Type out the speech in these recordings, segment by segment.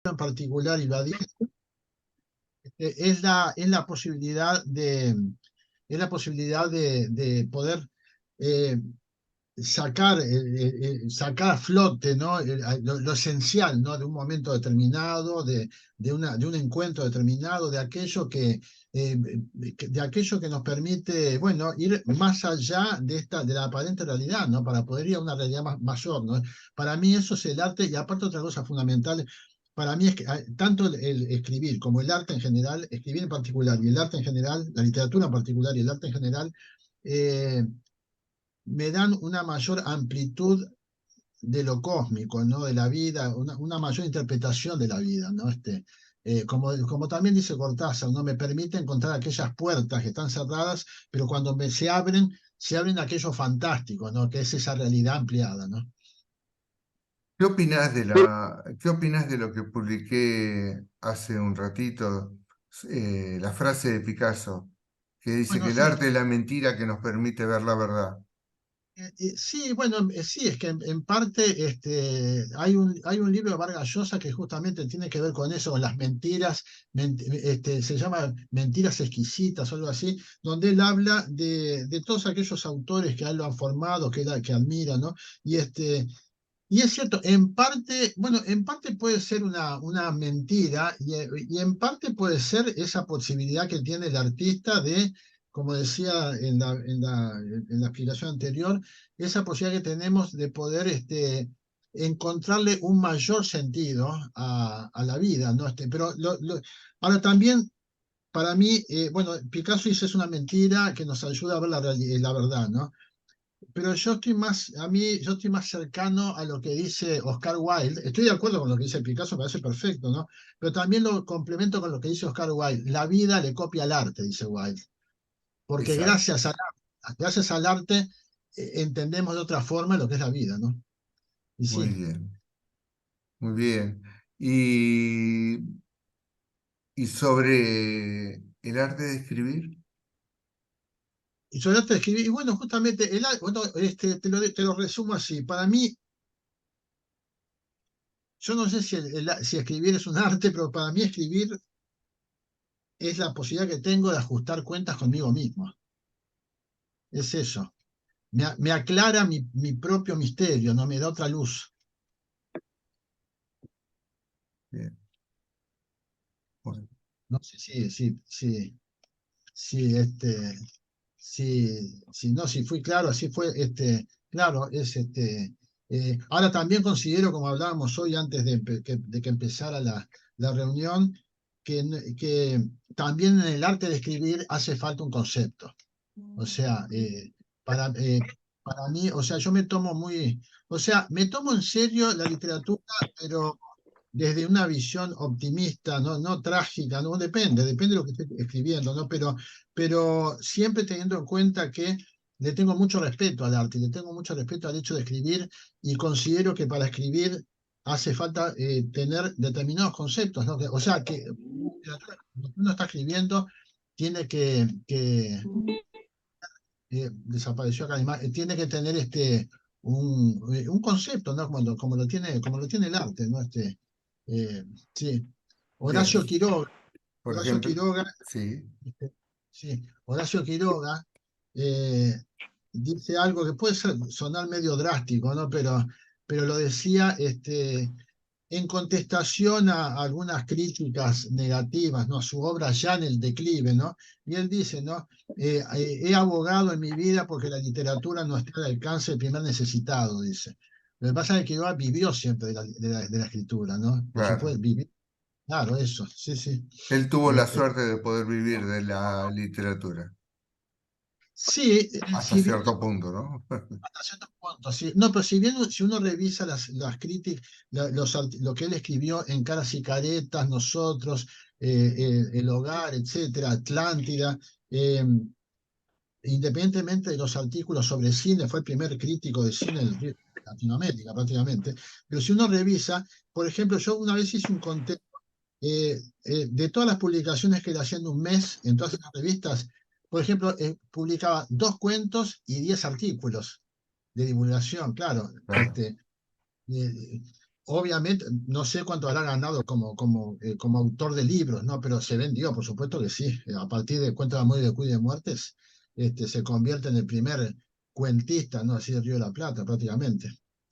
en particular, y lo dice, es la posibilidad de poder eh, sacar a flote, ¿no? Lo esencial, ¿no? De un momento determinado, de un encuentro determinado, de aquello que nos permite, bueno, ir más allá de la aparente realidad, ¿no? Para poder ir a una realidad mayor, ¿no? Para mí eso es el arte, y aparte otra cosa fundamental. Para mí es que tanto el escribir como el arte en general, escribir en particular y el arte en general, la literatura en particular y el arte en general, eh, me dan una mayor amplitud de lo cósmico, ¿no? De la vida, una mayor interpretación de la vida, ¿no? Como también dice Cortázar, ¿no? Me permite encontrar aquellas puertas que están cerradas, pero cuando se abren aquello fantástico, ¿no? Que es esa realidad ampliada, ¿no? ¿Qué opinás de lo que publiqué hace un ratito? La frase de Picasso, que dice que Bueno, el sí. arte es la mentira que nos permite ver la verdad. Sí, bueno, sí, es que en parte hay un libro de Vargas Llosa que justamente tiene que ver con eso, con las mentiras, se llama Mentiras Exquisitas o algo así, donde él habla de todos aquellos autores que a él lo han formado, que admira, ¿no? Y es cierto, en parte, bueno, en parte puede ser una mentira y en parte puede ser esa posibilidad que tiene el artista de, como decía en la explicación anterior, esa posibilidad que tenemos de poder encontrarle un mayor sentido a la vida, ¿no? Ahora también, para mí, bueno, Picasso dice es una mentira que nos ayuda a ver la verdad, ¿no? Pero yo estoy más cercano a lo que dice Oscar Wilde. Estoy de acuerdo con lo que dice Picasso, me parece perfecto, ¿no? Pero también lo complemento con lo que dice Oscar Wilde. La vida le copia al arte, dice Wilde. Porque Exacto. gracias al arte entendemos de otra forma lo que es la vida, ¿no? Y Muy sí. bien, muy bien. Y, y sobre el arte de escribir, Y yo ya te escribí, y bueno, justamente, bueno, te lo resumo así. Para mí, yo no sé si escribir es un arte, pero para mí escribir es la posibilidad que tengo de ajustar cuentas conmigo mismo. Es eso. Me aclara mi propio misterio, no me da otra luz. bien, bueno, No sé si fui claro, así fue, claro, ahora también considero, como hablábamos hoy antes de que empezara la reunión, que también en el arte de escribir hace falta un concepto. O sea, para mí, o sea, me tomo en serio la literatura, pero desde una visión optimista, no trágica, no depende de lo que esté escribiendo, ¿no? Pero siempre teniendo en cuenta que le tengo mucho respeto al arte, le tengo mucho respeto al hecho de escribir y considero que para escribir hace falta tener determinados conceptos, ¿no? O sea, que lo que uno está escribiendo tiene desapareció acá, además, tiene que tener un concepto, ¿no? Como lo tiene el arte, ¿no? Eh, sí. bien. Horacio Quiroga, Por Horacio ejemplo, Quiroga, sí, sí, Horacio Quiroga eh, dice algo que puede sonar medio drástico, ¿no? Pero lo decía en contestación a algunas críticas negativas, ¿no? A su obra ya en el declive, ¿no? Y él dice, ¿no? He abogado en mi vida porque la literatura no está al alcance del primer necesitado, dice. Lo que pasa es que Quiroga vivió siempre de la escritura, ¿no? Por claro. supuesto, claro, eso, sí, sí. Él tuvo la Este, suerte de poder vivir de la literatura, sí, hasta si bien cierto punto, ¿no? hasta cierto punto, sí. No, pero si uno revisa las críticas, lo que él escribió en Caras y Caretas, Nosotros, El Hogar, etcétera, Atlántida, eh, independientemente de los artículos sobre cine, fue el primer crítico de cine de Latinoamérica prácticamente, pero si uno revisa, por ejemplo, yo una vez hice un conteo de todas las publicaciones que él hacía en un mes en todas las revistas, por ejemplo, publicaba 2 cuentos y 10 artículos de divulgación, claro. Claro. Eh, obviamente, no sé cuánto habrá ganado como autor de libros, ¿no? Pero se vendió, por supuesto que sí. A partir de Cuentos de Amor y de Cuy de Muertes, se convierte en el primer cuentista, ¿no? Así de Río de la Plata, prácticamente.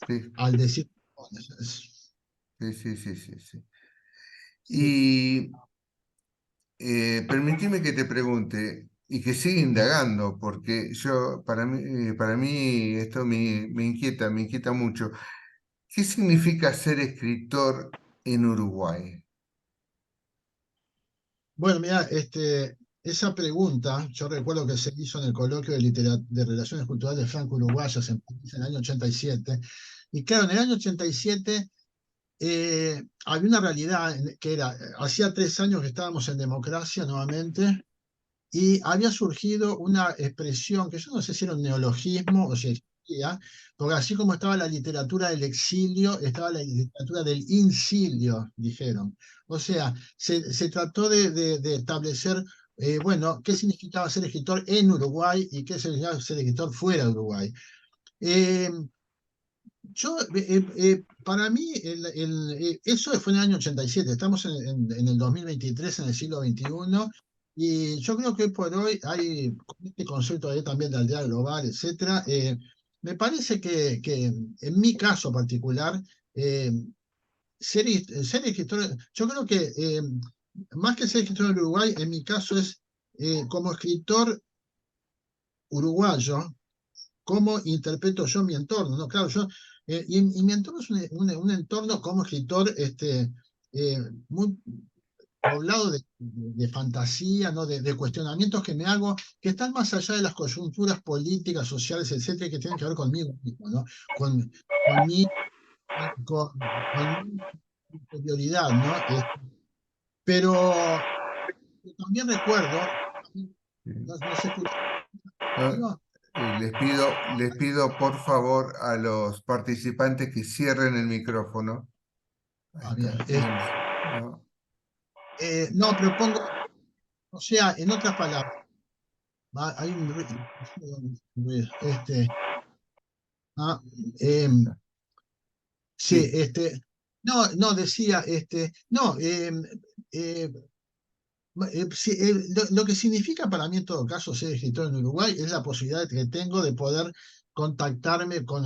Sí, Al decir, sí, sí, sí, sí, sí. sí, Y permitime que te pregunte y que siga indagando, porque para mí esto me inquieta mucho. ¿Qué significa ser escritor en Uruguay? bueno, mira, esa pregunta, yo recuerdo que se hizo en el coloquio de Relaciones Culturales Franco-Uruguayas en París en el año 87. Y claro, en el año 87 había una realidad que era, hacía 3 años que estábamos en democracia nuevamente, y había surgido una expresión que yo no sé si era un neologismo o si existía, porque así como estaba la literatura del exilio, estaba la literatura del incilio, dijeron. O sea, se trató de establecer, bueno, qué significaba ser escritor en Uruguay y qué significaba ser escritor fuera de Uruguay. Eh, para mí, eso fue en el año 87. Estamos en el 2023, en el siglo XXI, y yo creo que hoy por hoy hay con este concepto ahí también de aldea global, etcétera. Me parece que en mi caso particular, eh, ser escritor, yo creo que más que ser escritor en Uruguay, en mi caso es como escritor uruguayo, cómo interpreto yo mi entorno, ¿no? Claro, y mi entorno es un entorno como escritor eh, muy poblado de fantasía, ¿no? De cuestionamientos que me hago, que están más allá de las coyunturas políticas, sociales, etcétera, que tienen que ver conmigo mismo, ¿no? Con mi, con mi interioridad, ¿no? Pero también recuerdo, Sí. no se escucha, Ah, ¿no? les pido por favor a los participantes que cierren el micrófono. Ahí Ah, bien. está. Bien. ¿No? No, propongo, o sea, en otras palabras, hay un ruido, ah, Ahí em, está. sí, Sí. no, no, decía, no, sí, lo que significa para mí en todo caso ser escritor en Uruguay es la posibilidad que tengo de poder contactarme con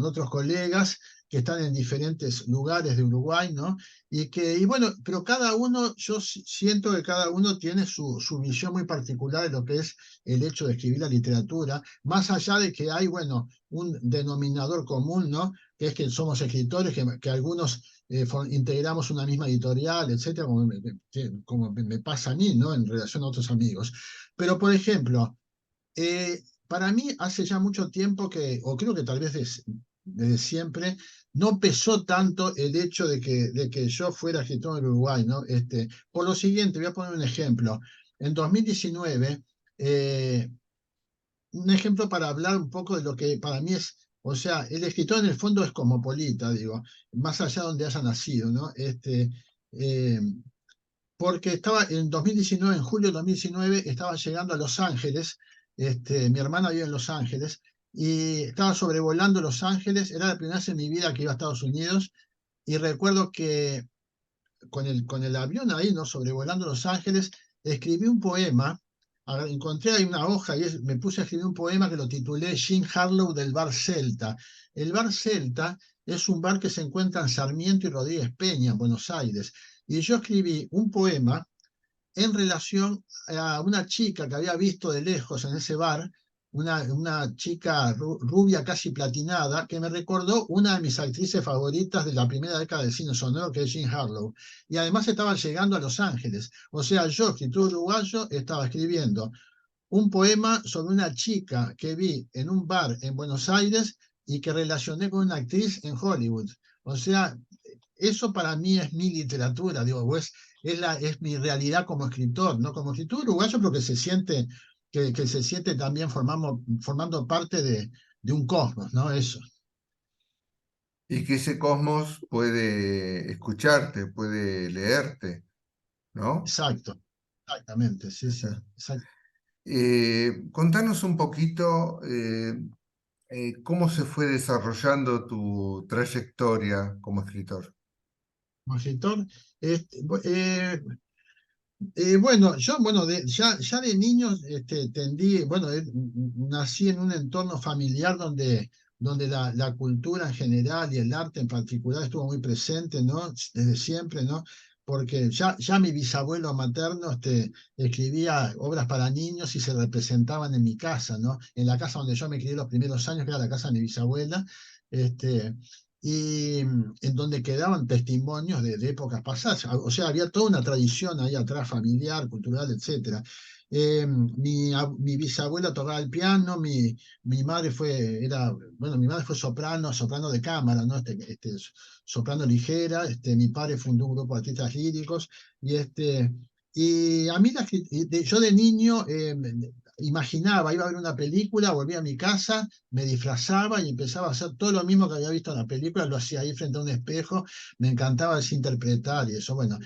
otros colegas que están en diferentes lugares de Uruguay, ¿no? Y bueno, pero cada uno, yo siento que cada uno tiene su visión muy particular de lo que es el hecho de escribir la literatura, más allá de que hay, bueno, un denominador común, ¿no? Que es que somos escritores, que algunos integramos una misma editorial, etcétera, como me pasa a mí, ¿no? En relación a otros amigos. Pero, por ejemplo, para mí hace ya mucho tiempo que, o creo que tal vez desde siempre, no pesó tanto el hecho de que yo fuera escritor en Uruguay, ¿no? Por lo siguiente, voy a poner un ejemplo. En 2019, eh, un ejemplo para hablar un poco de lo que para mí es, o sea, el escritor en el fondo es cosmopolita, digo, más allá de donde haya nacido, ¿no? Eh, Porque estaba en 2019, en julio de 2019, estaba llegando a Los Ángeles, mi hermana vive en Los Ángeles, y estaba sobrevolando Los Ángeles, era la primera vez en mi vida que iba a Estados Unidos, y recuerdo que con el avión ahí, ¿no? Sobrevolando Los Ángeles, escribí un poema. Encontré ahí una hoja y me puse a escribir un poema que lo titulé Jean Harlow del Bar Celta. El Bar Celta es un bar que se encuentra en Sarmiento y Rodríguez Peña, en Buenos Aires. Y yo escribí un poema en relación a una chica que había visto de lejos en ese bar, una chica rubia casi platinada, que me recordó una de mis actrices favoritas de la primera década del cine sonoro, que es Jean Harlow. Y además estaba llegando a Los Ángeles. O sea, yo, escritor uruguayo, estaba escribiendo un poema sobre una chica que vi en un bar en Buenos Aires y que relacioné con una actriz en Hollywood. O sea, eso para mí es mi literatura, digo, es mi realidad como escritor, ¿no? Como escritor uruguayo, pero que se siente también formando parte de un cosmos, ¿no? Eso, Y que ese cosmos puede escucharte, puede leerte, ¿no? exacto, exactamente, sí, sí, Está. exacto. Contanos un poquito, ¿Cómo se fue desarrollando tu trayectoria como escritor? como escritor. Bueno, yo, bueno, ya de niño tendí, bueno, nací en un entorno familiar donde la cultura en general y el arte en particular estuvo muy presente, ¿no? Desde siempre, ¿no? Porque ya mi bisabuelo materno escribía obras para niños y se representaban en mi casa, ¿no? En la casa donde yo me crié los primeros años, que era la casa de mi bisabuela, este, y en donde quedaban testimonios de épocas pasadas. O sea, había toda una tradición ahí atrás, familiar, cultural, etcétera. Mi bisabuela tocaba el piano, mi madre bueno, mi madre fue soprano, soprano de cámara, ¿no? Soprano ligera. Mi padre fundó un grupo de artistas líricos, y a mí yo de niño imaginaba, iba a ver una película, volvía a mi casa, me disfrazaba y empezaba a hacer todo lo mismo que había visto en la película, lo hacía ahí frente a un espejo, me encantaba así interpretar y eso. Bueno,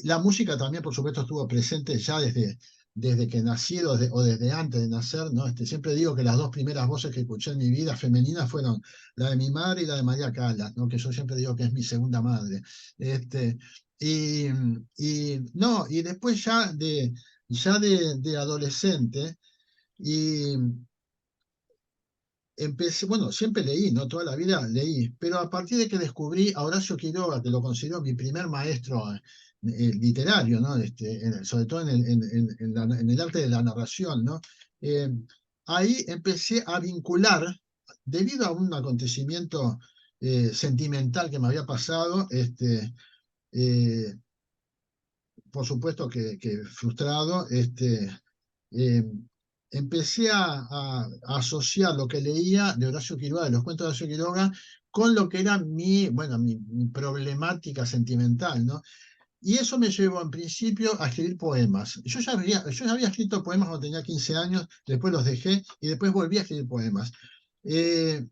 la música también, por supuesto, estuvo presente ya desde que nací o desde antes de nacer, ¿no? Siempre digo que las dos primeras voces que escuché en mi vida femeninas fueron la de mi madre y la de María Callas, ¿no? Que yo siempre digo que es mi segunda madre. Este, y, no, y después ya de adolescente, y empecé, bueno, siempre leí, ¿no? Toda la vida leí, pero a partir de que descubrí a Horacio Quiroga, que lo considero mi primer maestro literario, ¿no? Sobre todo en el arte de la narración, ¿no? Eh, Ahí empecé a vincular, debido a un acontecimiento sentimental que me había pasado, eh, por supuesto que frustrado. Eh, Empecé a asociar lo que leía de Horacio Quiroga, de los cuentos de Horacio Quiroga, con lo que era bueno, mi problemática sentimental, ¿no? Y eso me llevó en principio a escribir poemas. Yo ya había escrito poemas cuando tenía 15 años, después los dejé y después volví a escribir poemas. Eh,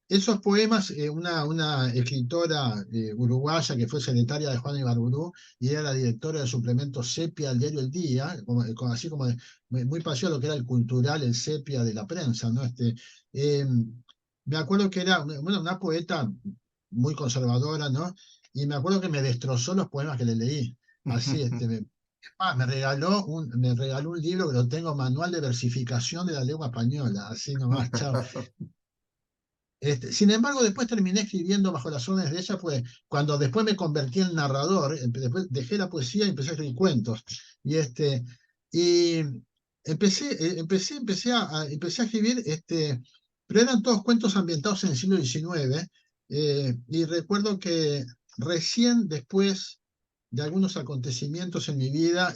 Esos poemas, una escritora uruguaya que fue secretaria de Juan Ibarburu y era la directora del suplemento Sepia al diario El Día, así como muy parecido a lo que era el cultural, el Sepia de la prensa, ¿no? Eh, Me acuerdo que era bueno, una poeta muy conservadora, ¿no? Y me acuerdo que me destrozó los poemas que le leí. Así, me regaló un libro que lo tengo, Manual de Versificación de la Lengua Española, así nomás, chao. Sin embargo, después terminé escribiendo bajo las órdenes de ella, pues cuando después me convertí en narrador, después dejé la poesía y empecé a escribir cuentos. Y empecé a escribir, pero eran todos cuentos ambientados en el siglo XIX. Y recuerdo que recién después de algunos acontecimientos en mi vida,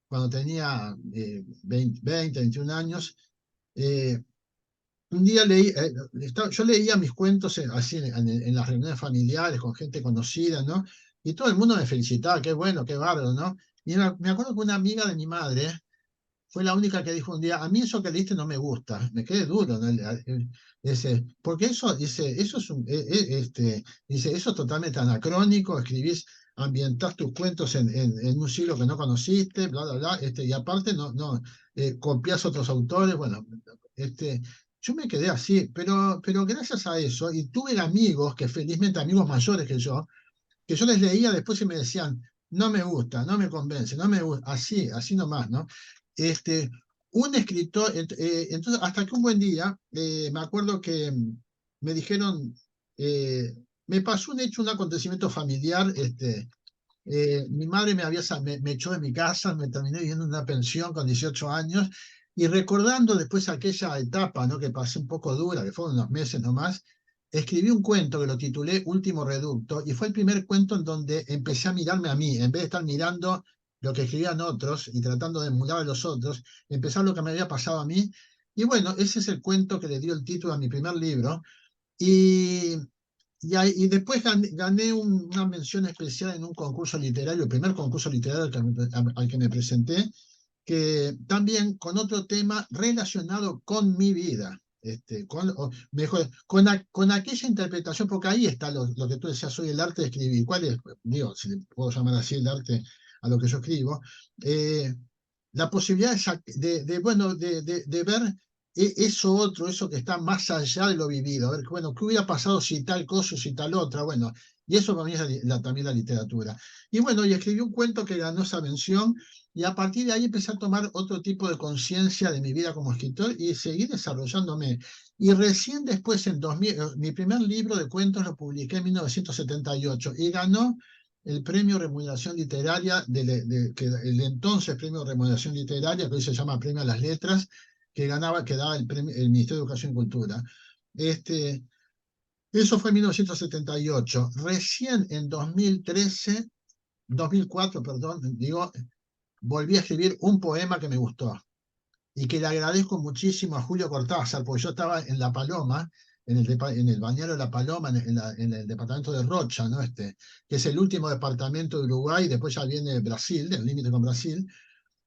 cuando tenía 20, 21 años, eh, un día yo leía mis cuentos así en las reuniones familiares con gente conocida, ¿no? Y todo el mundo me felicitaba, qué bueno, qué bárbaro, ¿no? Y me acuerdo que una amiga de mi madre fue la única que dijo un día, a mí eso que leíste no me gusta, me quedé duro, ¿no? Porque eso es dice, eso es totalmente anacrónico, ambientás tus cuentos en un siglo que no conociste, bla, bla, bla, y aparte no, copias otros autores, bueno, yo me quedé así, pero gracias a eso, y tuve amigos, que felizmente amigos mayores que yo les leía después y me decían, no me gusta, no me convence, no me gusta, así nomás, ¿no? Este, un escritor, entonces, hasta que un buen día, me acuerdo que me dijeron, me pasó un acontecimiento familiar. Mi madre me echó de mi casa, me terminé viviendo en una pensión con 18 años, y recordando después aquella etapa, ¿no? Que pasé un poco dura, que fueron unos meses nomás, escribí un cuento que lo titulé Último Reducto, y fue el primer cuento en donde empecé a mirarme a mí, en vez de estar mirando lo que escribían otros y tratando de emular a los otros, empezar lo que me había pasado a mí. Y bueno, ese es el cuento que le dio el título a mi primer libro. Y, y después gané una mención especial en un concurso literario, el primer concurso literario al que me presenté, que también con otro tema relacionado con mi vida. O mejor, con aquella interpretación, porque ahí está lo que tú decías hoy, el arte de escribir. ¿Cuál es? Digo, si le puedo llamar así el arte a lo que yo escribo. La posibilidad bueno, de ver eso otro, eso que está más allá de lo vivido. A ver, bueno, ¿qué hubiera pasado si tal cosa, si tal otra? Bueno, y eso para mí es también la literatura. Y bueno, y escribí un cuento que ganó esa mención, y a partir de ahí empecé a tomar otro tipo de conciencia de mi vida como escritor y seguí desarrollándome. Y recién después, en 2000, mi primer libro de cuentos lo publiqué en 1978 y ganó el premio Remuneración Literaria, el entonces premio Remuneración Literaria, que hoy se llama Premio a las Letras, que daba el Ministerio de Educación y Cultura. Este, eso fue en 1978. Recién en 2004, perdón, digo, volví a escribir un poema que me gustó y que le agradezco muchísimo a Julio Cortázar, porque yo estaba en La Paloma, en el bañero de La Paloma, en el departamento de Rocha, ¿no? Que es el último departamento de Uruguay, después ya viene Brasil, el límite con Brasil.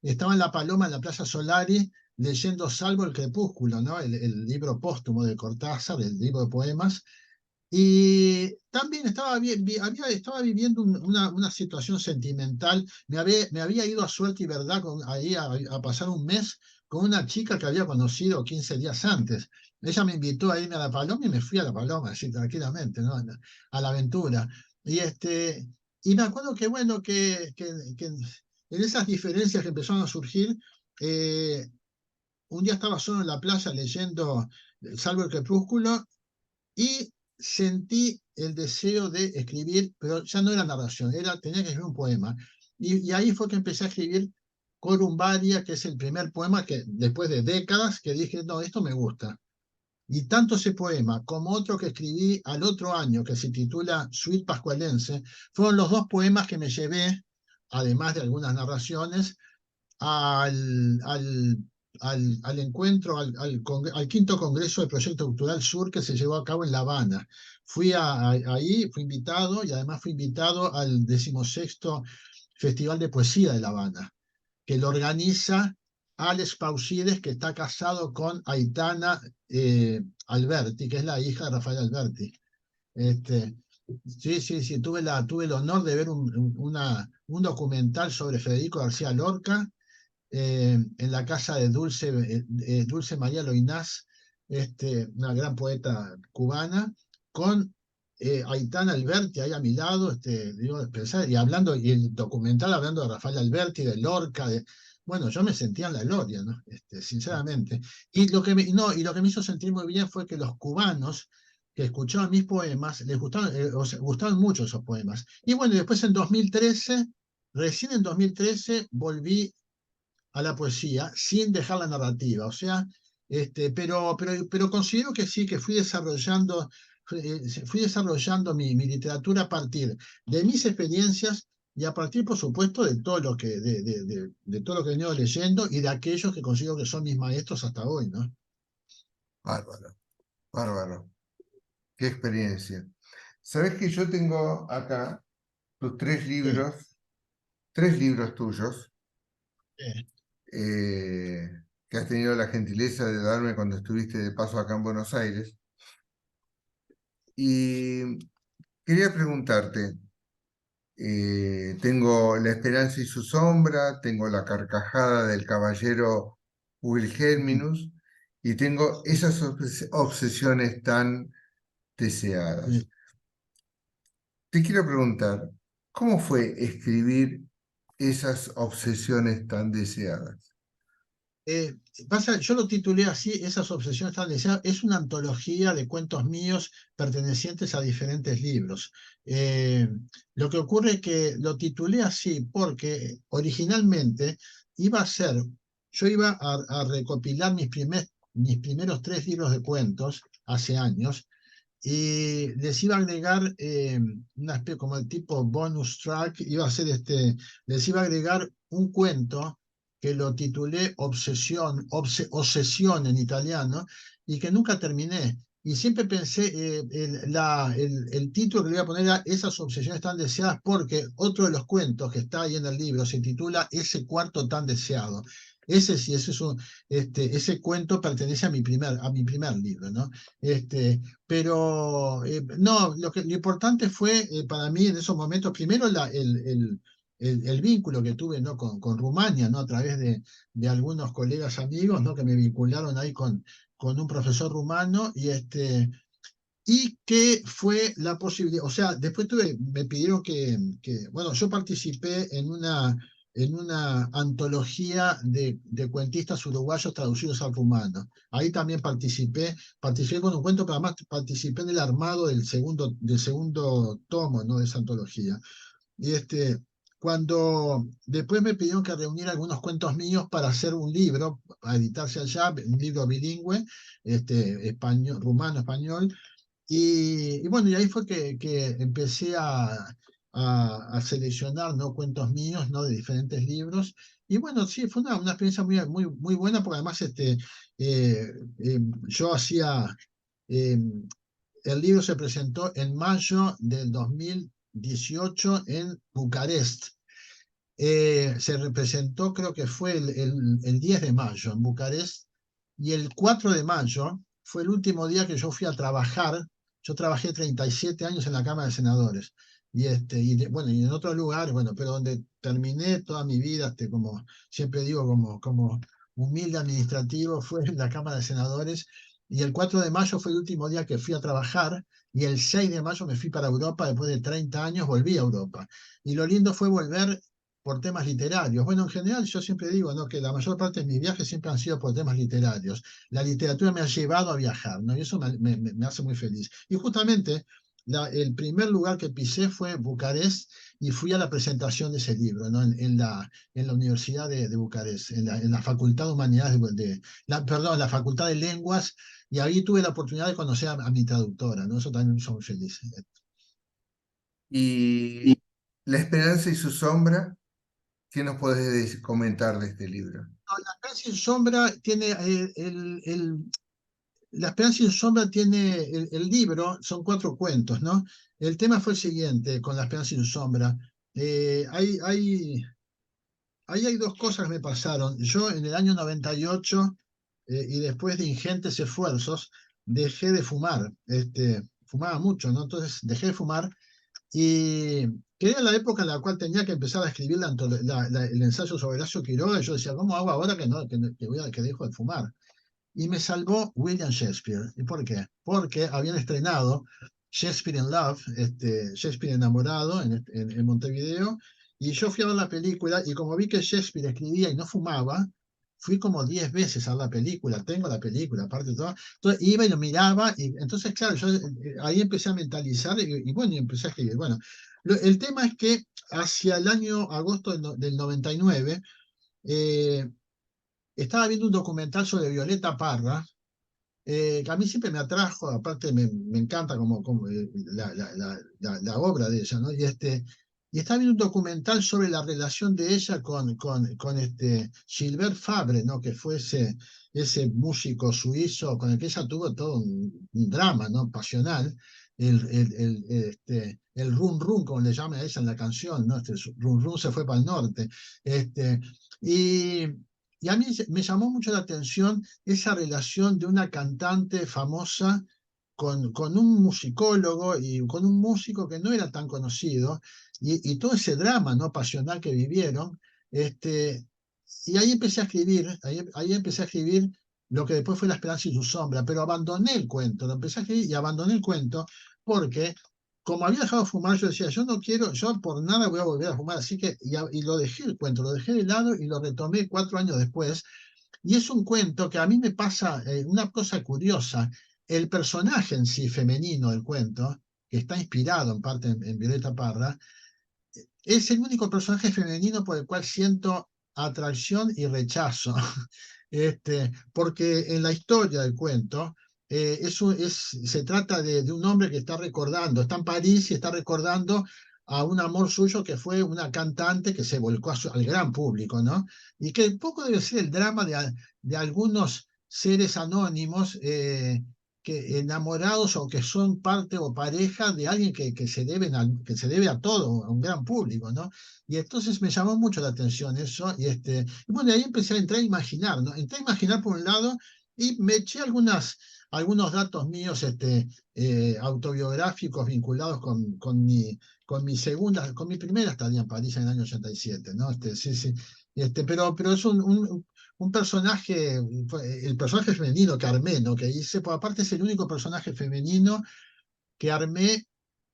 Estaba en La Paloma, en la Playa Solari, leyendo Salvo el Crepúsculo, ¿no? El libro póstumo de Cortázar, el libro de poemas, y también estaba viviendo una situación sentimental. Me había ido a Suerte y Verdad ahí a pasar un mes con una chica que había conocido 15 días antes. Ella me invitó a irme a La Paloma y me fui a La Paloma, así tranquilamente, ¿no? A la aventura. Y, y me acuerdo que, bueno, que en esas diferencias que empezaron a surgir, eh, un día estaba solo en la playa leyendo Salvo el Crepúsculo y sentí el deseo de escribir, pero ya no era narración, tenía que escribir un poema. Y ahí fue que empecé a escribir Corumbaria, que es el primer poema que después de décadas que dije, no, esto me gusta. Y tanto ese poema como otro que escribí al otro año, que se titula Suite Pascualense, fueron los dos poemas que me llevé, además de algunas narraciones, al, al, al encuentro, al quinto Congreso del Proyecto Cultural Sur que se llevó a cabo en La Habana. Ahí, fui invitado y además fui invitado al 16º Festival de Poesía de La Habana, que lo organiza Alex Pausides, que está casado con Aitana Alberti, que es la hija de Rafael Alberti. Este, sí, sí, sí, tuve el honor de ver un documental sobre Federico García Lorca en la casa de Dulce María Loinás, una gran poeta cubana, con Aitana Alberti ahí a mi lado, digo, y hablando, y el documental hablando de Rafael Alberti, de Lorca, bueno, yo me sentía en la gloria, ¿no? Sinceramente. Y lo que no, y lo que me hizo sentir muy bien fue que los cubanos que escuchaban mis poemas, les gustaban, o sea, gustaban mucho esos poemas. Y bueno, y después en 2013, recién en 2013, volví a la poesía sin dejar la narrativa. O sea, pero considero que sí, que fui desarrollando mi literatura a partir de mis experiencias y a partir, por supuesto, de todo lo que he venido leyendo y de aquellos que considero que son mis maestros hasta hoy, ¿no? Bárbaro, bárbaro. Qué experiencia. Sabes que yo tengo acá tus Sí, tres libros tuyos, sí, eh, que has tenido la gentileza de darme cuando estuviste de paso acá en Buenos Aires. Y quería preguntarte, tengo La Esperanza y su sombra, tengo La carcajada del caballero Wilhelminus y tengo sí, esas obsesiones tan sí. deseadas. Te quiero preguntar, ¿cómo fue escribir esas obsesiones tan deseadas? Eh, yo lo titulé así, Esas obsesiones tan deseadas. Es una antología de cuentos míos pertenecientes a diferentes libros. Eh, lo que ocurre es que lo titulé así porque originalmente iba a ser, yo iba a recopilar mis primeros 3 libros de cuentos hace años y les iba a agregar una especie como el tipo bonus track, les iba a agregar un cuento que lo titulé Obsesión en italiano, y que nunca terminé. Y siempre pensé, el título que le iba a poner era Esas obsesiones tan deseadas, porque otro de los cuentos que está ahí en el libro se titula Ese cuarto tan deseado. Ese sí, ese cuento pertenece a mi primer libro, ¿no? Pero no, lo importante fue para mí en esos momentos, primero el vínculo que tuve, ¿no? con Rumania, ¿no? A través de algunos colegas amigos, ¿no? Que me vincularon ahí con un profesor rumano y que fue la posibilidad, o sea, después me pidieron bueno, yo participé en una antología de cuentistas uruguayos traducidos al rumano. Ahí también participé con un cuento, pero además participé en el armado del segundo tomo, ¿no? De esa antología. Y cuando después me pidieron que reuniera algunos cuentos míos para hacer un libro, a editarse allá, un libro bilingüe, español, rumano-español, y bueno, y ahí fue que empecé a seleccionar, ¿no? Cuentos míos, ¿no? De diferentes libros. Y bueno, sí, fue una experiencia muy buena, porque además yo eh, el libro se presentó en mayo del 2018 en Bucarest. Se representó, creo que fue el 10 de mayo en Bucarest, y el 4 de mayo fue el último día que yo fui a trabajar. Yo trabajé 37 años en la Cámara de Senadores, bueno, y en otros lugares, bueno, pero donde terminé toda mi vida, como siempre digo, como humilde administrativo, fue en la Cámara de Senadores, y el 4 de mayo fue el último día que fui a trabajar, y el 6 de mayo me fui para Europa. Después de 30 años volví a Europa. Y lo lindo fue volver por temas literarios. Bueno, en general yo siempre digo, ¿no? Que la mayor parte de mis viajes siempre han sido por temas literarios. La literatura me ha llevado a viajar, ¿no? Y eso me hace muy feliz. Y justamente el primer lugar que pisé fue Bucarest, y fui a la presentación de ese libro, ¿no? En la Universidad de Bucarest, en la Facultad de Humanidades, perdón, la Facultad de Lenguas, y ahí tuve la oportunidad de conocer a mi traductora, ¿no? Eso también me hizo muy feliz. Y La esperanza y su sombra, ¿qué nos puedes comentar de este libro? La Casa sin Sombra tiene La Esperanza sin Sombra tiene el libro, son 4 cuentos, ¿no? El tema fue el siguiente con La Esperanza sin Sombra. Ahí hay 2 cosas que me pasaron. Yo en el año 98, y después de ingentes esfuerzos, dejé de fumar. Fumaba mucho, ¿no? Entonces dejé de fumar, y que era la época en la cual tenía que empezar a escribir el ensayo sobre Horacio Quiroga, y yo decía, ¿cómo hago ahora que dejo de fumar? Y me salvó William Shakespeare. ¿Y por qué? Porque habían estrenado Shakespeare in Love, Shakespeare enamorado, en Montevideo, y yo fui a ver la película, y como vi que Shakespeare escribía y no fumaba, fui como 10 veces a la película. Tengo la película, aparte de todo. Entonces iba y lo miraba, y entonces, claro, yo ahí empecé a mentalizar, y bueno, y empecé a escribir. Bueno, el tema es que hacia el año agosto del 99, estaba viendo un documental sobre Violeta Parra, que a mí siempre me atrajo. Aparte me encanta como la obra de ella, ¿no? Y estaba viendo un documental sobre la relación de ella con Gilbert Fabre, ¿no? Que fue ese músico suizo con el que ella tuvo todo un drama, ¿no? Pasional. El Run Run, como le llama a ella en la canción, ¿no? Run Run se fue para el norte. Y, y a mí me llamó mucho la atención esa relación de una cantante famosa con un musicólogo y con un músico que no era tan conocido, y todo ese drama, ¿no? Pasional que vivieron. Y ahí empecé a escribir, ahí empecé a escribir lo que después fue La Esperanza y su Sombra, pero abandoné el cuento. Lo empecé a escribir y abandoné el cuento porque, como había dejado de fumar, yo decía, yo no quiero, yo por nada voy a volver a fumar, así que, y lo dejé el cuento, lo dejé de lado, y lo retomé 4 años después. Y es un cuento que a mí me pasa una cosa curiosa. El personaje en sí femenino del cuento, que está inspirado en parte en Violeta Parra, es el único personaje femenino por el cual siento atracción y rechazo. Porque en la historia del cuento, se trata de un hombre que está en París y está recordando a un amor suyo que fue una cantante que se volcó al gran público, ¿no? Y que un poco debe ser el drama de algunos seres anónimos, que enamorados, o que son parte o pareja de alguien que se debe a todo, a un gran público, ¿no? Y entonces me llamó mucho la atención eso, y bueno, ahí empecé a entrar a imaginar, ¿no? Entré a imaginar por un lado y me eché algunos datos míos autobiográficos vinculados con mi primera estadía en París en el año 87, ¿no? Sí, sí. Pero es un personaje, el personaje femenino que armé, ¿no? Que hice, por aparte es el único personaje femenino que armé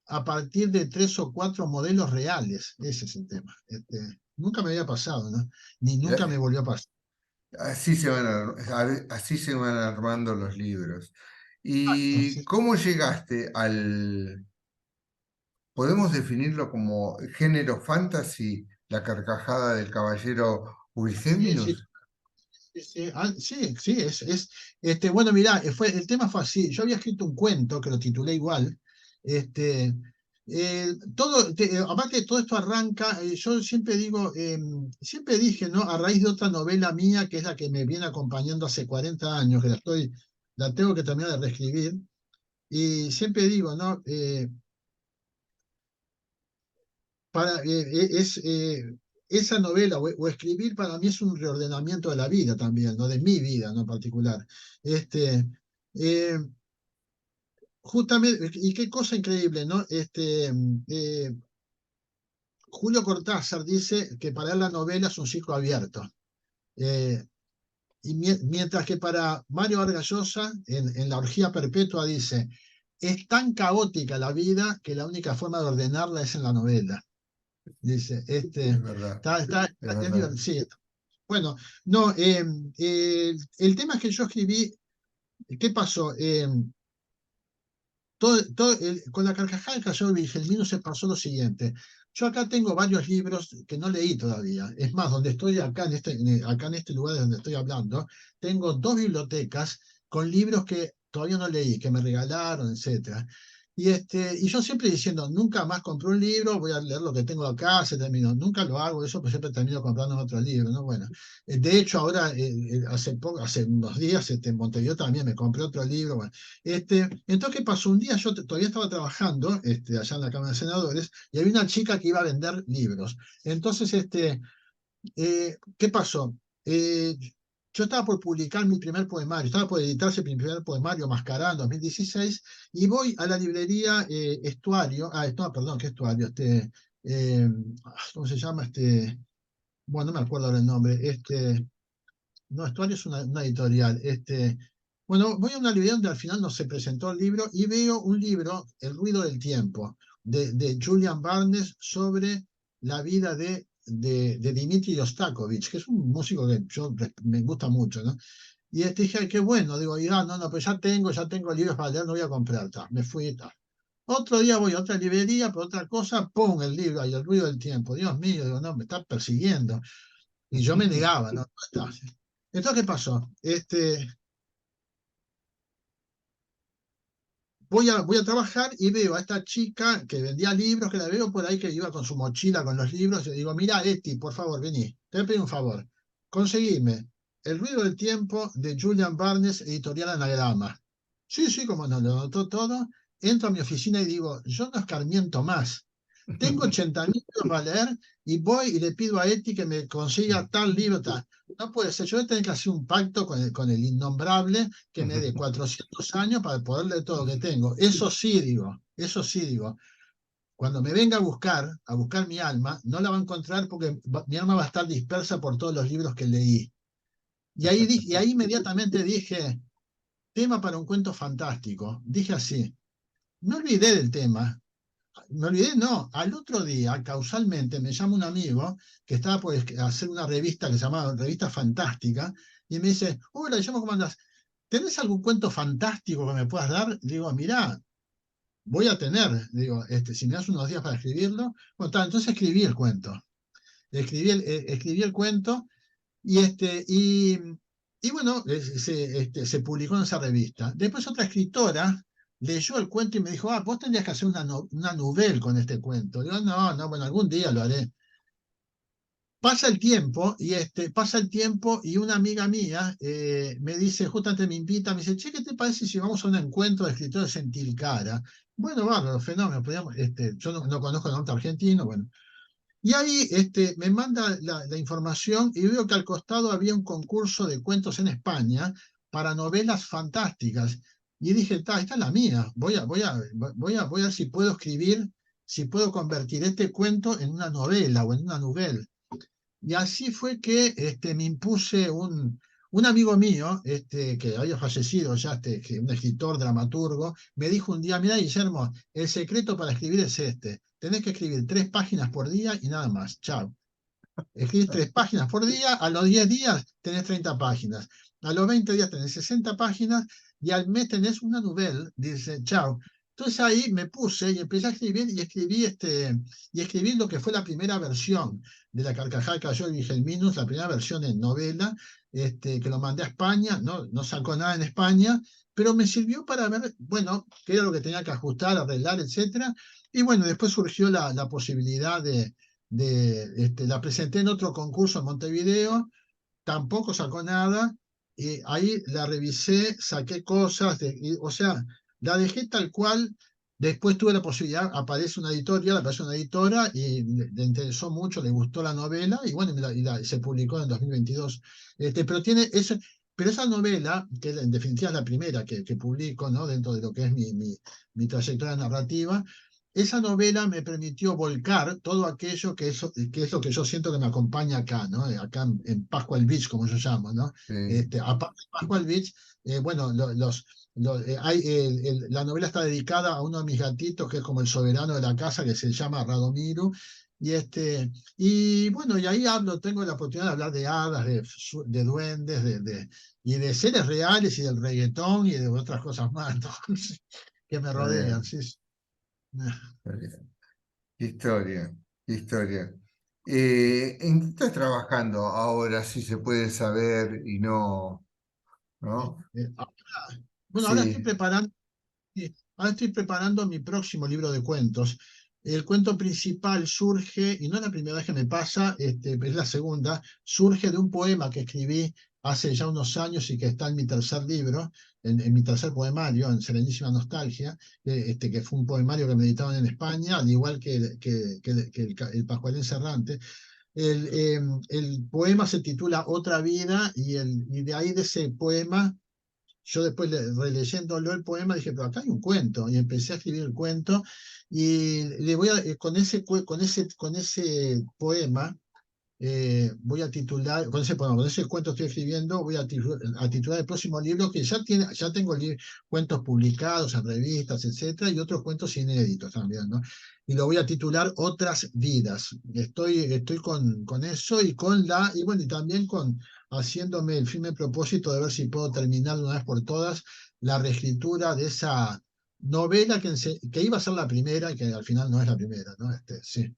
a partir de 3 o 4 modelos reales. Ese es el tema. Nunca me había pasado, ¿no? Ni nunca me La- volvió a pasar. así se van armando los libros. Exacto, ¿Y sí, cómo llegaste al, podemos definirlo como género fantasy, la carcajada del caballero sí, sí, Urigéminos? sí, sí, sí, sí, bueno, mirá, el tema fue así. Yo había escrito un cuento que lo titulé igual. Este, aparte todo esto arranca, yo siempre digo, siempre dije, ¿no? A raíz de otra novela mía, que es la que me viene acompañando hace 40 años, que la tengo que terminar de reescribir, y siempre digo, ¿no? Esa novela o escribir para mí es un reordenamiento de la vida también, ¿no? De mi vida, ¿no? En particular. Este, eh, Justamente, y qué cosa increíble, ¿no? Julio Cortázar dice que para él la novela es un ciclo abierto. Eh, Mientras que para Mario Vargas Llosa, en La orgía perpetua, dice, es tan caótica la vida que la única forma de ordenarla es en la novela. Dice, Es verdad, es es verdad. divertido. Bueno, no, el tema es que yo escribí, ¿qué pasó? Con la carcajada del cayó Virgelino se pasó lo siguiente. Yo acá tengo varios libros que no leí todavía. Es más, donde estoy acá en este lugar de donde estoy hablando, tengo 2 bibliotecas con libros que todavía no leí, que me regalaron, etcétera. Y yo siempre diciendo, nunca más compré un libro, voy a leer lo que tengo acá, se terminó. Nunca lo hago eso, pues siempre termino comprando otro libro, ¿no? Bueno, de hecho, ahora, hace unos días, en Montevideo también me compré otro libro. Bueno, entonces, ¿qué pasó? Un día yo todavía estaba trabajando allá en la Cámara de Senadores y había una chica que iba a vender libros. Entonces, ¿qué pasó? Yo estaba por publicar mi primer poemario, estaba por editarse mi primer poemario, Mascará, en 2016, y voy a la librería Estuario, no, perdón, ¿qué Estuario? Eh, ¿Cómo se llama? Bueno, no me acuerdo ahora el nombre. No, Estuario es una editorial. Bueno, voy a una librería donde al final no se presentó el libro y veo un libro, El ruido del tiempo, de Julian Barnes sobre la vida de Dmitri Shostakovich, que es un músico que me gusta mucho, ¿no? Y dije, "Ay, qué bueno", digo, no, pues ya tengo libros para leer, no voy a comprar, ta, me fui, ta. Otro día voy a otra librería, por otra cosa, pum, el libro y el ruido del tiempo. Dios mío, digo, no, me está persiguiendo. Y yo me negaba, ¿no? Entonces, ¿qué pasó? Voy a trabajar y veo a esta chica que vendía libros, que la veo por ahí que iba con su mochila con los libros. Y digo, mira, Eti, por favor, vení, te voy a pedir un favor. Conseguime El ruido del tiempo de Julian Barnes, editorial Anagrama. Sí, sí, como no, lo anotó todo. Entro a mi oficina y digo, yo no escarmiento más. Tengo 80.000 libros para leer y voy y le pido a Eti que me consiga tal libro, tal. No puede ser, yo voy a tener que hacer un pacto con el innombrable que me dé 400 años para poder leer todo lo que tengo. Eso sí digo. Cuando me venga a buscar mi alma, no la va a encontrar porque mi alma va a estar dispersa por todos los libros que leí. Y ahí inmediatamente dije, tema para un cuento fantástico. Dije así, me olvidé del tema, me olvidé, no, al otro día, causalmente, me llama un amigo que estaba por hacer una revista que se llamaba Revista Fantástica, y me dice, hola, llamo, ¿cómo andás? ¿Tenés algún cuento fantástico que me puedas dar? Digo, mirá, voy a tener, digo, si me das unos días para escribirlo, bueno, entonces escribí el cuento. Escribí el cuento y bueno, se publicó en esa revista. Después otra escritora leyó el cuento y me dijo, vos tendrías que hacer una novela con este cuento. Digo, no, no, bueno, algún día lo haré. Pasa el tiempo y una amiga mía me dice, justamente me invita, me dice, che, ¿qué te parece si vamos a un encuentro de escritores en Tilcara? Bueno, bárbaro, fenómeno, yo no conozco el norte argentino, bueno. Y ahí me manda la información y veo que al costado había un concurso de cuentos en España para novelas fantásticas. Y dije, esta es la mía, voy a ver si puedo escribir, si puedo convertir este cuento en una novela o en una novela. Y así fue que me impuse un amigo mío, que había fallecido ya, que un escritor, dramaturgo, me dijo un día, mira, Guillermo, el secreto para escribir es este, tenés que escribir 3 páginas por día y nada más, chao. Escribís 3 páginas por día, a los 10 días tenés 30 páginas, a los 20 días tenés 60 páginas y al mes tenés una novela, dice, chao. Entonces ahí me puse y empecé a escribir y escribí lo que fue la primera versión de La carcajada cayó el Wilhelminus, la primera versión en novela, que lo mandé a España, no sacó nada en España, pero me sirvió para ver, bueno, qué era lo que tenía que ajustar, arreglar, etcétera. Y bueno, después surgió la posibilidad la presenté en otro concurso en Montevideo, tampoco sacó nada, y ahí la revisé, saqué cosas, o sea, la dejé tal cual. Después tuve la posibilidad, aparece una editora y le interesó mucho, le gustó la novela y bueno, se publicó en 2022. Pero pero esa novela, que en definitiva es la primera que publico, ¿no? Dentro de lo que es mi trayectoria narrativa, esa novela me permitió volcar todo aquello que es lo que yo siento que me acompaña acá, ¿no? Acá en Pascual Beach, como yo llamo, ¿no? Aparte de Pascual Beach, bueno, la novela está dedicada a uno de mis gatitos, que es como el soberano de la casa, que se llama Radomiru. Y bueno, y ahí tengo la oportunidad de hablar de hadas, de duendes, y de seres reales y del reggaetón y de otras cosas más, ¿no? que me Está rodean, bien, sí. Sí. está bien. Qué historia, qué historia. ¿En qué estás trabajando ahora, si se puede saber y no, ¿no? Bueno, Sí, ahora estoy preparando mi próximo libro de cuentos. El cuento principal surge, y no es la primera vez que me pasa, es la segunda, surge de un poema que escribí hace ya unos años y que está en mi tercer libro, en mi tercer poemario, en Serenísima Nostalgia, que fue un poemario que me editaron en España, al igual que el Pascualense Errante. El poema se titula Otra vida y de ahí de ese poema yo después releyéndolo el poema dije, pero acá hay un cuento, y empecé a escribir el cuento, y con ese poema voy a titular, con ese cuento estoy escribiendo, voy a titular el próximo libro que ya tengo cuentos publicados en revistas, etcétera, y otros cuentos inéditos también, ¿no? Y lo voy a titular Otras vidas. Estoy con eso y bueno, y también haciéndome el firme propósito de ver si puedo terminar de una vez por todas la reescritura de esa novela que iba a ser la primera y que al final no es la primera, ¿no? Sí.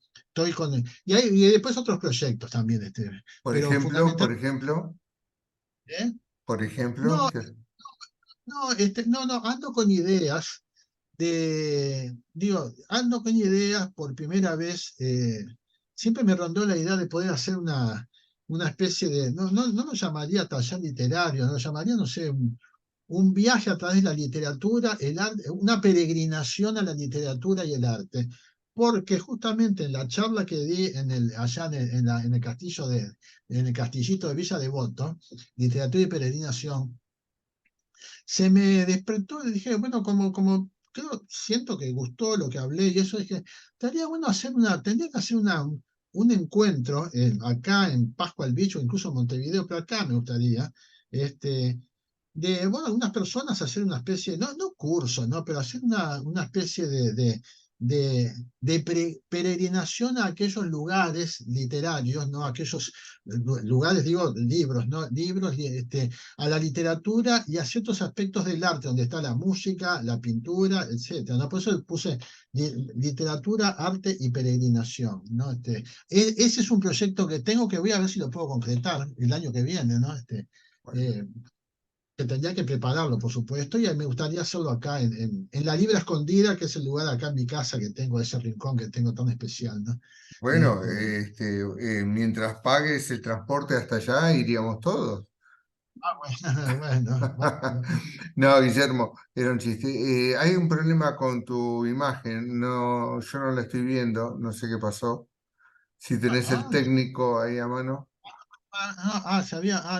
Y después otros proyectos también, pero por fundamentalmente, ejemplo, ¿eh? por ejemplo, No, no, ando con ideas ando con ideas por primera vez, siempre me rondó la idea de poder hacer una especie no lo llamaría taller literario, no lo llamaría, no sé, un viaje a través de la literatura, el arte, una peregrinación a la literatura y el arte. Porque justamente en la charla que di allá en el castillito de Villa Devoto, literatura y peregrinación, se me despertó y dije, bueno, siento que gustó lo que hablé y eso, dije, estaría bueno tendría que hacer un encuentro acá en Pascual Beach o incluso en Montevideo, pero acá me gustaría, bueno, algunas personas hacer una especie, no curso, ¿no? Pero hacer una especie de peregrinación a aquellos lugares literarios, ¿no? Aquellos lugares, digo, libros, ¿no? Libros, a la literatura y a ciertos aspectos del arte, donde está la música, la pintura, etcétera, ¿no? Por eso puse literatura, arte y peregrinación, ¿no? Ese es un proyecto que tengo que voy a ver si lo puedo concretar el año que viene, ¿no? bueno, Eh, que tendría que prepararlo, por supuesto, y me gustaría hacerlo acá en la Libra Escondida, que es el lugar acá en mi casa que tengo, ese rincón que tengo tan especial, ¿no? bueno, Este, mientras pagues el transporte hasta allá, iríamos todos. bueno, bueno. No, Guillermo, era un chiste. Hay un problema con tu imagen, no, yo no la estoy viendo, no sé qué pasó. Si tenés el Ah, técnico ahí a mano,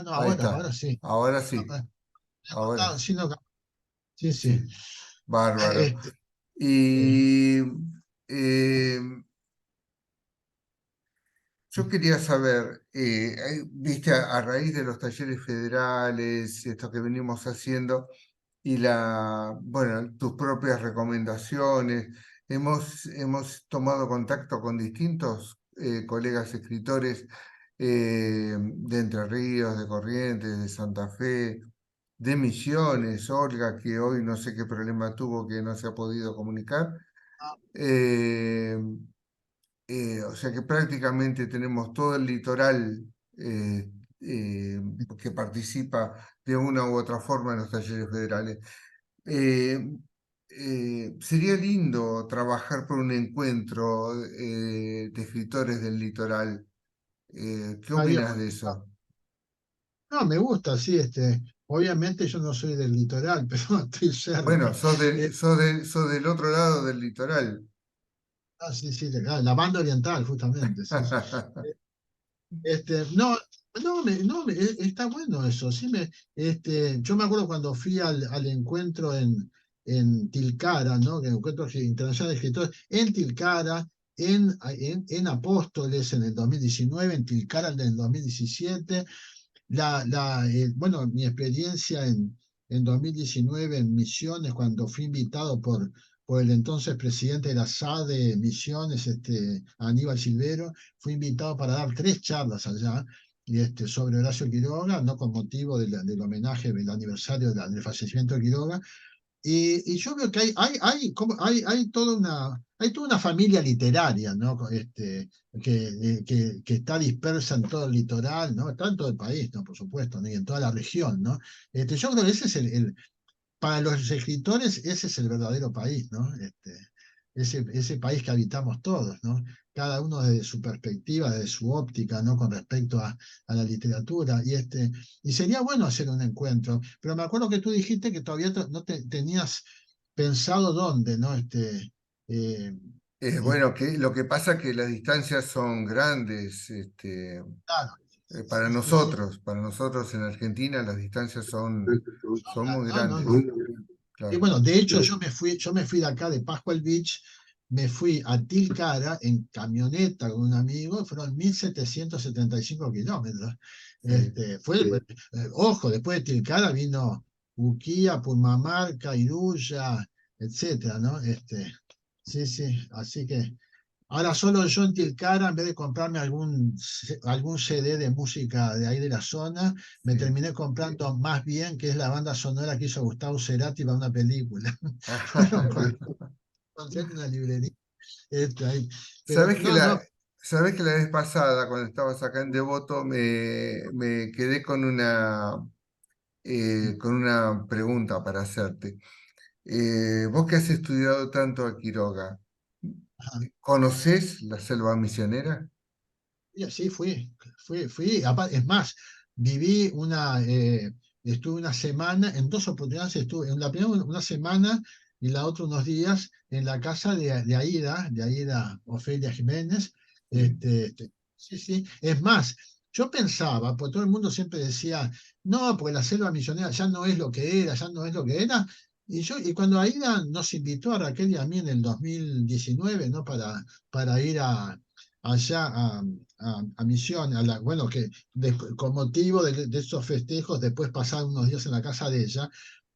no, ahí ahora está, sí. ahora Ah, sí. ahora, Sí, no, sí, sí. sí, bárbaro. Este, eh, Y eh, yo quería saber, viste, a raíz de los talleres federales, esto que venimos haciendo, y bueno, tus propias recomendaciones, hemos tomado contacto con distintos colegas escritores de Entre Ríos, de Corrientes, de Santa Fe, de Misiones, Olga, que hoy no sé qué problema tuvo que no se ha podido comunicar. Eh, o sea que prácticamente tenemos todo el litoral eh, que participa de una u otra forma en los talleres federales. Eh, Sería lindo trabajar por un encuentro de escritores del litoral. ¿Qué opinas de eso? no, me gusta, sí, obviamente yo no soy del litoral, pero estoy Bueno, cerca. Eh, sos del otro lado del litoral. sí, sí, la banda oriental, justamente, sí, sí. No, está bueno eso. Sí yo me acuerdo cuando fui al encuentro en Tilcara, ¿no? Que encuentro internacional de escritores, en Tilcara, en Apóstoles en el 2019, en Tilcara en el 2017. Bueno, mi experiencia en 2019 en Misiones, cuando fui invitado por el entonces presidente de la SADE Misiones, Aníbal Silvero, fui invitado para dar 3 charlas allá sobre Horacio Quiroga, no con motivo del homenaje del aniversario del fallecimiento de Quiroga, y yo veo que hay toda una familia literaria, ¿no? Que está dispersa en todo el litoral, ¿no? Está en todo el país, ¿no? Por supuesto, ¿no? Y en toda la región, ¿no? Yo creo que ese es para los escritores, ese es el verdadero país, ¿no? Ese país que habitamos todos, ¿no? Cada uno desde su perspectiva, desde su óptica, ¿no? Con respecto a la literatura. Y sería bueno hacer un encuentro, pero me acuerdo que tú dijiste que todavía no tenías pensado dónde, ¿no? Eh, y Bueno, lo que pasa es que las distancias son grandes, claro, sí, sí, sí. para nosotros en Argentina las distancias son muy No, no, grandes, no. Y claro. bueno, de hecho yo me fui de acá de Pascual Beach, me fui a Tilcara en camioneta con un amigo, fueron 1775 kilómetros. Sí. Ojo, después de Tilcara vino Uquía, Purmamarca, Iruya, etcétera, ¿no? Sí, sí, así que ahora solo yo en Tilcara, en vez de comprarme algún CD de música de ahí de la zona, me Sí. terminé comprando más bien, que es la banda sonora que hizo Gustavo Cerati para una película. Fueron con él en una librería. Ahí. Pero ¿Sabés que no, no. sabés que la vez pasada, cuando estabas acá en Devoto, me quedé con una pregunta para hacerte? Vos que has estudiado tanto a Quiroga, Ajá. ¿conocés la selva misionera? Y así fui. Es más, viví estuve una semana, en 2 oportunidades estuve, en la primera una semana y la otra unos días en la casa de Aida Ofelia Jiménez. Sí. Sí, sí. Es más, yo pensaba, porque todo el mundo siempre decía, no, porque la selva misionera ya no es lo que era, ya no es lo que era. Y cuando Aida nos invitó a Raquel y a mí en el 2019, ¿no? Para ir allá a Misión, bueno, con motivo de esos festejos, después pasar unos días en la casa de ella,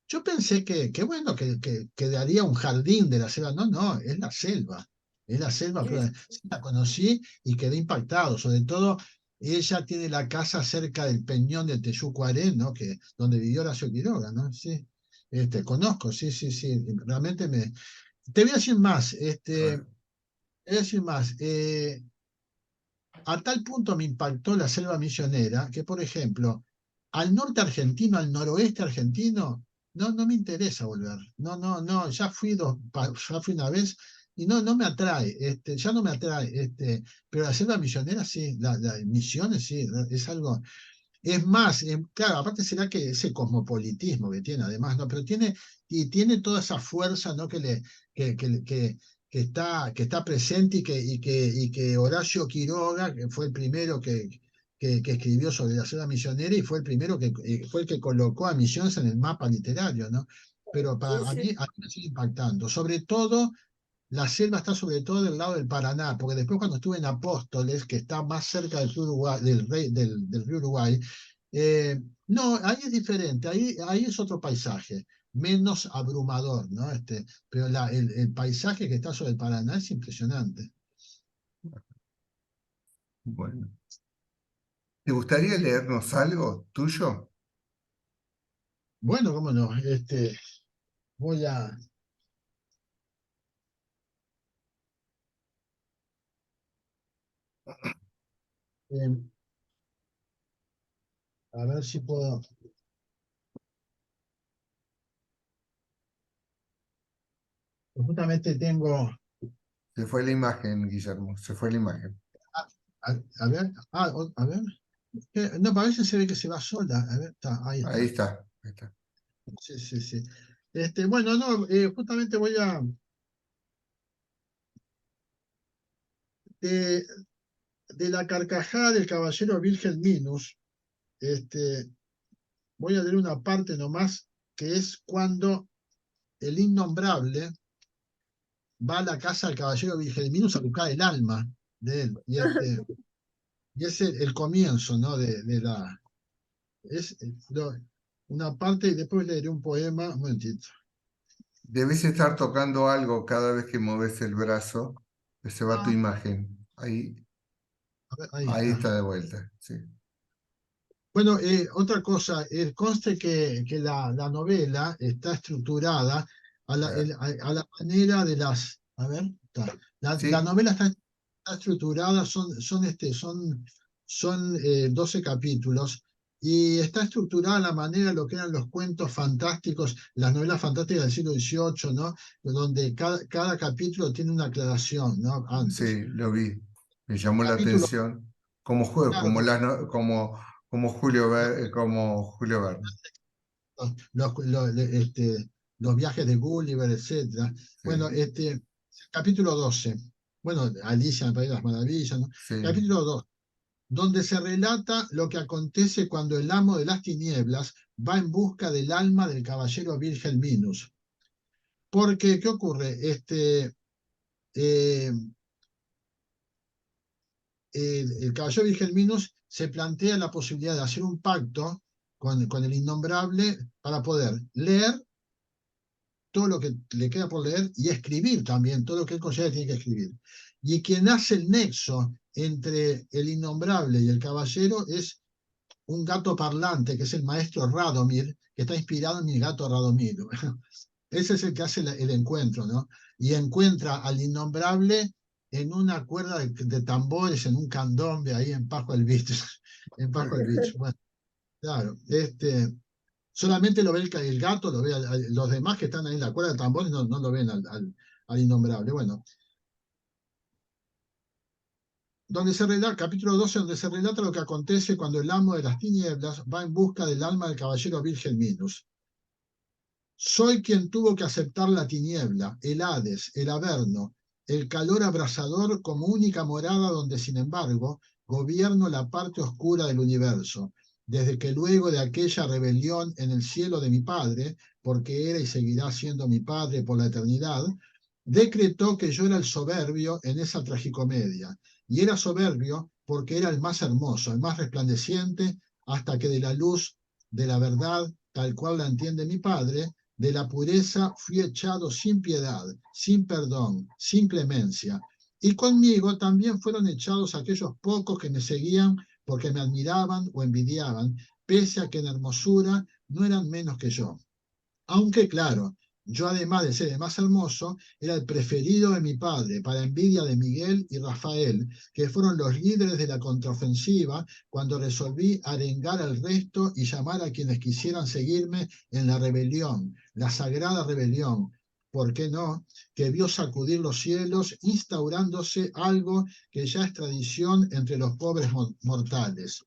yo pensé que bueno, que daría un jardín de la selva. No, no, es la selva, pero sí la conocí y quedé impactado, sobre todo. Ella tiene la casa cerca del Peñón de Teyucuaré, ¿no? Donde vivió Horacio Quiroga, ¿no? Sí, conozco, sí, sí, sí, realmente me... Te voy a decir más, Ah, te voy a decir más. A tal punto me impactó la selva misionera que, por ejemplo, al norte argentino, al noroeste argentino, no me interesa volver. No, no, no, ya fui una vez y no me atrae, ya no me atrae. Pero la selva misionera sí, la misiones sí, es algo. Es más, claro, aparte será que ese cosmopolitismo que tiene, además, ¿no? Pero tiene toda esa fuerza, ¿no? Que, que, que, que está presente y que Horacio Quiroga, que fue el primero que escribió sobre la selva misionera y fue el primero fue el que colocó a Misiones en el mapa literario, ¿no? Pero Sí, a sí. mí me sigue impactando. Sobre todo, la selva está sobre todo del lado del Paraná, porque después cuando estuve en Apóstoles, que está más cerca del río Uruguay, del río Uruguay, no, ahí es diferente, ahí es otro paisaje, menos abrumador, ¿no? Pero el paisaje que está sobre el Paraná es impresionante. Bueno, ¿te gustaría leernos algo tuyo? Bueno, cómo no, voy eh, a ver si puedo. Justamente tengo, Se fue la imagen, Guillermo, se fue la imagen. a ver, a ver, no, a veces se ve que se va sola, a ver, ahí Ahí está. está, ahí está. Sí, sí, sí. Bueno, no, justamente de, de la carcajada del caballero Wilhelminus, voy a leer una parte nomás, que es cuando el innombrable va a la casa del caballero Wilhelminus a buscar el alma de él. Y es el comienzo, ¿no? Es una parte y después leeré un poema. Un momentito. Debes estar tocando algo cada vez que mueves el brazo, que se va tu Ah, imagen. Ahí, a ver, ahí ahí está. está de vuelta, sí. Bueno, otra cosa, conste que la novela está estructurada Ah, a la manera de las. A ver, está. La sí, novela está estructurada, son 12 capítulos, y está estructurada a la manera de lo que eran los cuentos fantásticos, las novelas fantásticas del siglo XVIII, ¿no? Donde cada capítulo tiene una aclaración, ¿no? Antes. sí, lo vi. Me llamó la Capítulo, atención. Como juego, claro, como las no- como, como Julio Verne. los viajes de Gulliver, etcétera. Bueno, Sí, capítulo 12. Bueno, Alicia en el País de las Maravillas, ¿no? sí. Capítulo 2, donde se relata lo que acontece cuando el amo de las tinieblas va en busca del alma del caballero Wilhelminus. Porque, ¿qué ocurre? Eh, el caballero Wilhelminus se plantea la posibilidad de hacer un pacto con el innombrable para poder leer todo lo que le queda por leer y escribir también todo lo que él considera que tiene que escribir. Y quien hace el nexo entre el innombrable y el caballero es un gato parlante, que es el maestro Radomir, que está inspirado en mi gato Radomir. Ese es el que hace el encuentro, ¿no? Y encuentra al innombrable en una cuerda de tambores, en un candombe, ahí en Pascua el Beach. En Pascua el Beach. Bueno, claro, solamente lo ve el gato, lo ve los demás que están ahí en la cuerda de tambores no lo ven al innombrable. Bueno, capítulo 12, donde se relata lo que acontece cuando el amo de las tinieblas va en busca del alma del caballero Wilhelminus. Soy quien tuvo que aceptar la tiniebla, el Hades, el Averno, el calor abrasador como única morada donde, sin embargo, gobierno la parte oscura del universo, desde que luego de aquella rebelión en el cielo de mi padre, porque era y seguirá siendo mi padre por la eternidad, decretó que yo era el soberbio en esa tragicomedia, y era soberbio porque era el más hermoso, el más resplandeciente, hasta que de la luz de la verdad, tal cual la entiende mi padre, de la pureza fui echado sin piedad, sin perdón, sin clemencia. Y conmigo también fueron echados aquellos pocos que me seguían porque me admiraban o envidiaban, pese a que en hermosura no eran menos que yo. Aunque claro, yo además de ser el más hermoso, era el preferido de mi padre, para envidia de Miguel y Rafael, que fueron los líderes de la contraofensiva cuando resolví arengar al resto y llamar a quienes quisieran seguirme en la rebelión, la sagrada rebelión. ¿Por qué no? Que vio sacudir los cielos, instaurándose algo que ya es tradición entre los pobres mortales.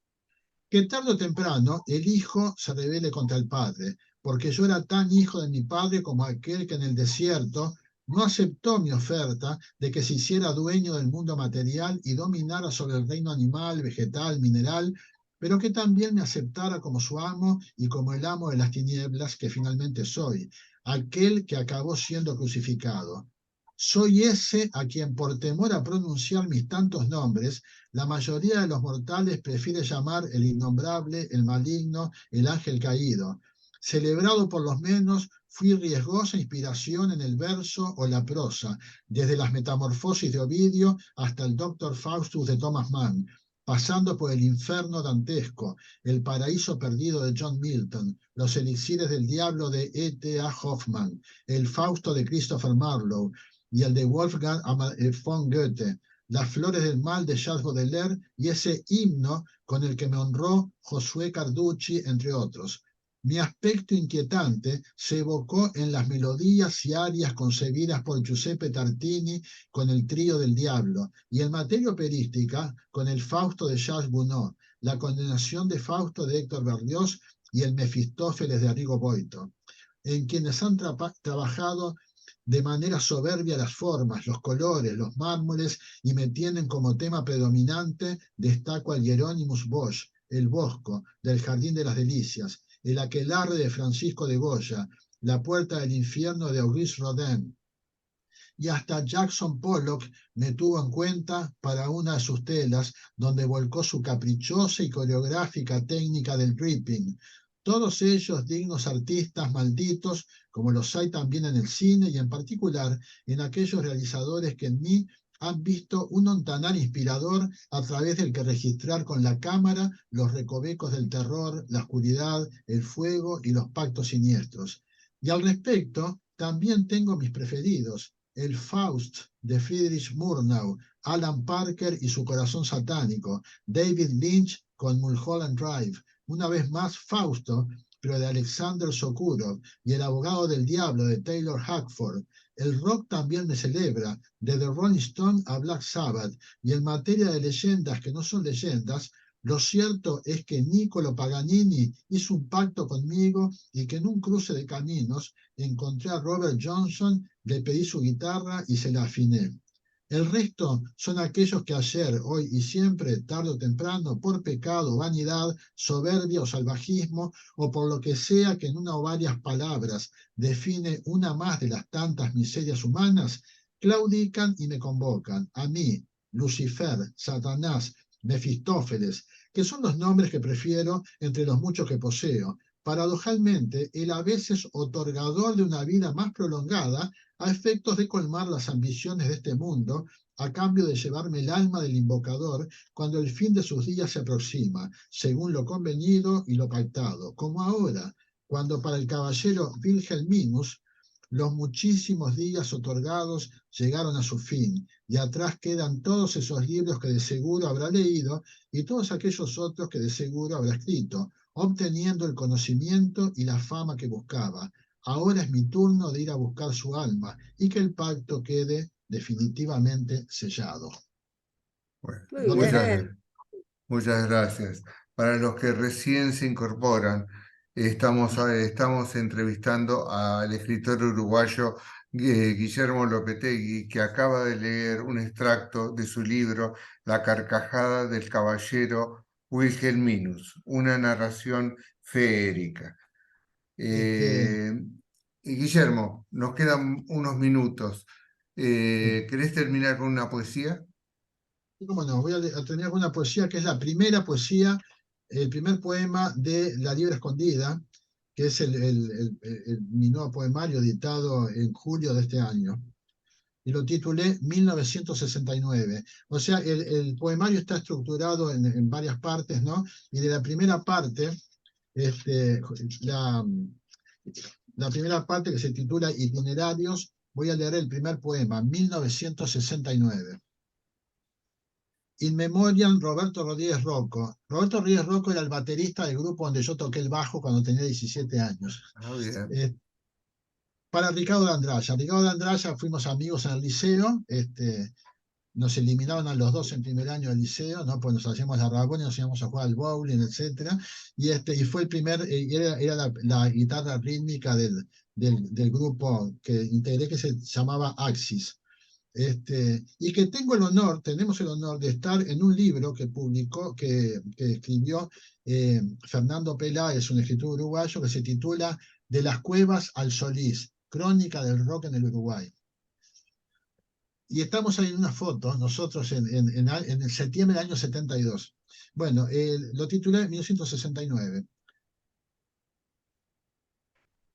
Que tarde o temprano el hijo se rebele contra el padre, porque yo era tan hijo de mi padre como aquel que en el desierto no aceptó mi oferta de que se hiciera dueño del mundo material y dominara sobre el reino animal, vegetal, mineral, pero que también me aceptara como su amo y como el amo de las tinieblas que finalmente soy, aquel que acabó siendo crucificado. Soy ese a quien por temor a pronunciar mis tantos nombres, la mayoría de los mortales prefiere llamar el innombrable, el maligno, el ángel caído. Celebrado por los menos, fui riesgosa inspiración en el verso o la prosa, desde las Metamorfosis de Ovidio hasta el Doctor Faustus de Thomas Mann, pasando por el infierno dantesco, el paraíso perdido de John Milton, los elixires del diablo de E.T.A. Hoffmann, el Fausto de Christopher Marlowe y el de Wolfgang von Goethe, las flores del mal de Charles Baudelaire y ese himno con el que me honró Josué Carducci, entre otros. Mi aspecto inquietante se evocó en las melodías y arias concebidas por Giuseppe Tartini con el trío del diablo, y en materia operística con el Fausto de Charles Gounod, la condenación de Fausto de Héctor Berlioz y el Mefistófeles de Arrigo Boito, en quienes han trabajado de manera soberbia las formas, los colores, los mármoles, y me tienen como tema predominante, destaco al Hieronymus Bosch, el Bosco, del Jardín de las Delicias, el Aquelarre de Francisco de Goya, la Puerta del Infierno de Auguste Rodin, y hasta Jackson Pollock me tuvo en cuenta para una de sus telas, donde volcó su caprichosa y coreográfica técnica del dripping. Todos ellos dignos artistas malditos, como los hay también en el cine y en particular en aquellos realizadores que en mí han visto un ontanar inspirador a través del que registrar con la cámara los recovecos del terror, la oscuridad, el fuego y los pactos siniestros. Y al respecto, también tengo mis preferidos, el Faust de Friedrich Murnau, Alan Parker y su corazón satánico, David Lynch con Mulholland Drive, una vez más Fausto, pero de Alexander Sokurov, y el abogado del diablo de Taylor Hackford. El rock también me celebra, de The Rolling Stone a Black Sabbath, y en materia de leyendas que no son leyendas, lo cierto es que Niccolo Paganini hizo un pacto conmigo y que en un cruce de caminos encontré a Robert Johnson, le pedí su guitarra y se la afiné. El resto son aquellos que ayer, hoy y siempre, tarde o temprano, por pecado, vanidad, soberbia o salvajismo, o por lo que sea que en una o varias palabras define una más de las tantas miserias humanas, claudican y me convocan, a mí, Lucifer, Satanás, Mefistófeles, que son los nombres que prefiero entre los muchos que poseo. Paradojalmente, el a veces otorgador de una vida más prolongada a efectos de colmar las ambiciones de este mundo, a cambio de llevarme el alma del invocador cuando el fin de sus días se aproxima, según lo convenido y lo pactado, como ahora, cuando para el caballero Wilhelminus los muchísimos días otorgados llegaron a su fin, y atrás quedan todos esos libros que de seguro habrá leído y todos aquellos otros que de seguro habrá escrito, obteniendo el conocimiento y la fama que buscaba. Ahora es mi turno de ir a buscar su alma y que el pacto quede definitivamente sellado. Bueno, Muy Lo tengo. bien. muchas gracias. Para los que recién se incorporan, estamos entrevistando al escritor uruguayo Guillermo Lopetegui, que acaba de leer un extracto de su libro La carcajada del caballero Wilhelminus, una narración feérica. Este, Eh, y Guillermo, nos quedan unos minutos. ¿Querés terminar con una poesía? ¿Cómo no? Voy a terminar con una poesía que es la primera poesía, el primer poema de La Liebre Escondida, que es mi nuevo poemario editado en julio de este año. Y lo titulé 1969. O sea, el poemario está estructurado en varias partes, ¿no? Y de la primera parte, este, la, la primera parte que se titula Itinerarios, voy a leer el primer poema, 1969. In Memoriam Roberto Rodríguez Rocco. Roberto Rodríguez Rocco era el baterista del grupo donde yo toqué el bajo cuando tenía 17 años. Ah, bien. Para Ricardo Landraya. Ricardo Landraya fuimos amigos en el liceo, nos eliminaban a los dos en primer año del liceo, ¿no? Pues nos hacíamos la rabona, nos íbamos a jugar al bowling, etc. Y fue el primer, era la guitarra rítmica del grupo que integré que se llamaba Axis. Y que tenemos el honor de estar en un libro que publicó, que escribió Fernando Peláez, un escritor uruguayo, que se titula De las cuevas al Solís, crónica del rock en el Uruguay. Y estamos ahí en una foto, nosotros en el septiembre del año 72. Bueno, lo titulé en 1969.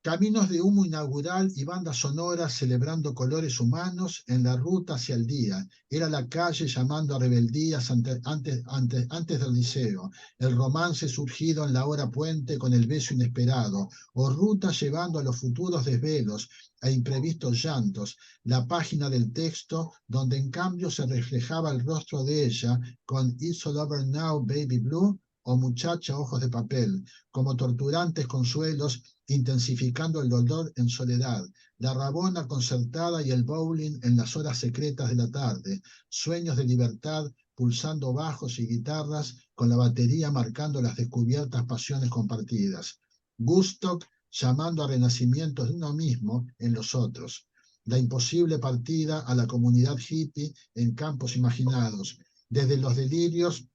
Caminos de humo inaugural y bandas sonoras celebrando colores humanos en la ruta hacia el día. Era la calle llamando a rebeldías antes del liceo. El romance surgido en la hora puente con el beso inesperado. O ruta llevando a los futuros desvelos e imprevistos llantos. La página del texto donde en cambio se reflejaba el rostro de ella con It's all over now, baby blue o muchacha ojos de papel, como torturantes consuelos intensificando el dolor en soledad, la rabona concertada y el bowling en las horas secretas de la tarde, sueños de libertad pulsando bajos y guitarras con la batería marcando las descubiertas pasiones compartidas. Gustock llamando a renacimientos de uno mismo en los otros. La imposible partida a la comunidad hippie en campos imaginados, desde los delirios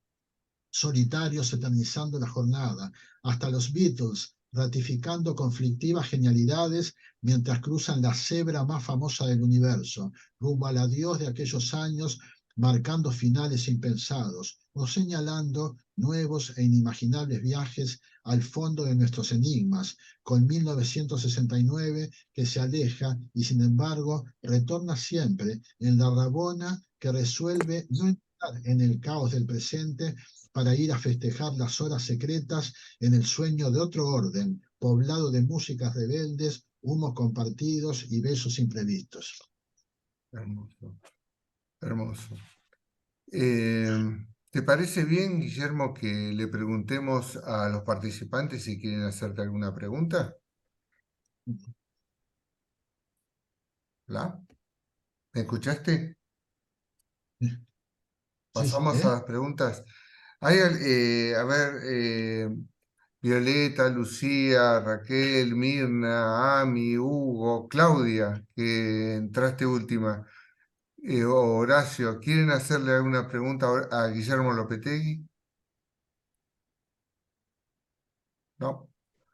solitarios eternizando la jornada, hasta los Beatles ratificando conflictivas genialidades mientras cruzan la cebra más famosa del universo, rumbo al adiós de aquellos años, marcando finales impensados o señalando nuevos e inimaginables viajes al fondo de nuestros enigmas, con 1969 que se aleja y sin embargo retorna siempre en la rabona que resuelve no entrar en el caos del presente para ir a festejar las horas secretas en el sueño de otro orden, poblado de músicas rebeldes, humos compartidos y besos imprevistos. Hermoso, hermoso. ¿Te parece bien, Guillermo, que le preguntemos a los participantes si quieren hacerte alguna pregunta? ¿La? ¿Me escuchaste? Sí, Pasamos a las preguntas. A ver, Violeta, Lucía, Raquel, Mirna, Ami, Hugo, Claudia, que entraste última, Horacio, ¿quieren hacerle alguna pregunta a Guillermo Lopetegui? ¿No?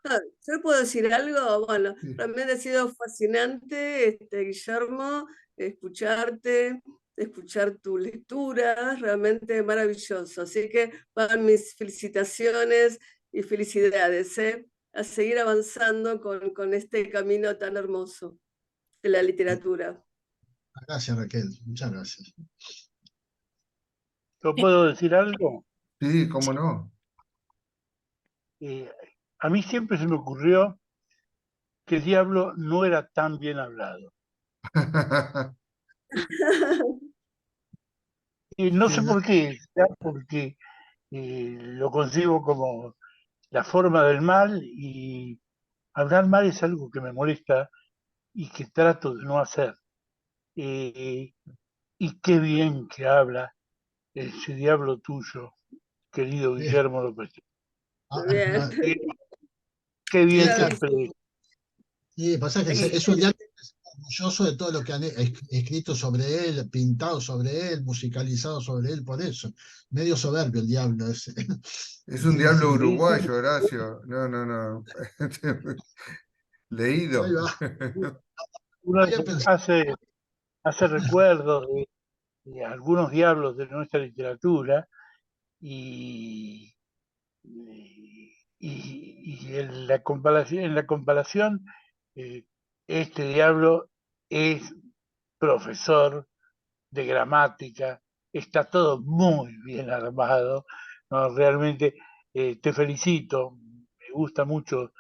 ¿Yo puedo decir algo? Bueno, Sí. realmente ha sido fascinante, Guillermo, escucharte, escuchar tu lectura, realmente maravilloso. Así que van mis felicitaciones y felicidades, ¿eh? A seguir avanzando con este camino tan hermoso de la literatura. Gracias, Raquel. Muchas gracias. ¿Yo puedo decir algo? Sí, cómo no. Eh, a mí siempre se me ocurrió que el diablo no era tan bien hablado. Y no sé por qué, ya porque lo concibo como la forma del mal y hablar mal es algo que me molesta y que trato de no hacer. Eh, y qué bien que habla ese diablo tuyo, querido Guillermo López. Ah, Muy bien. Qué, qué sí, bien es se que expresa. pasa que es un diario orgulloso de todo lo que han escrito sobre él, pintado sobre él, musicalizado sobre él, por eso. Medio soberbio el diablo ese. Es un Sí, diablo sí. uruguayo, Horacio. No, no, no. Ahí Leído. va. Uno Había pensado, hace recuerdos de algunos diablos de nuestra literatura y, y en la comparación este diablo es profesor de gramática, está todo muy bien armado, ¿no? Realmente te felicito, me gusta mucho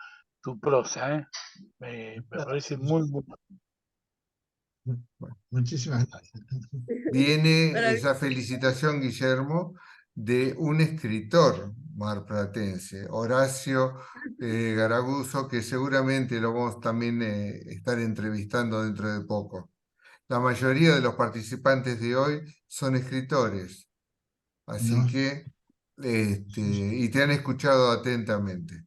tu prosa, ¿eh? Me parece muy, muy... muchísimas gracias. Viene Maravilloso. esa felicitación, Guillermo, de un escritor marplatense, Horacio Garaguzo, que seguramente lo vamos también estar entrevistando dentro de poco. La mayoría de los participantes de hoy son escritores, así No, que, y te han escuchado atentamente.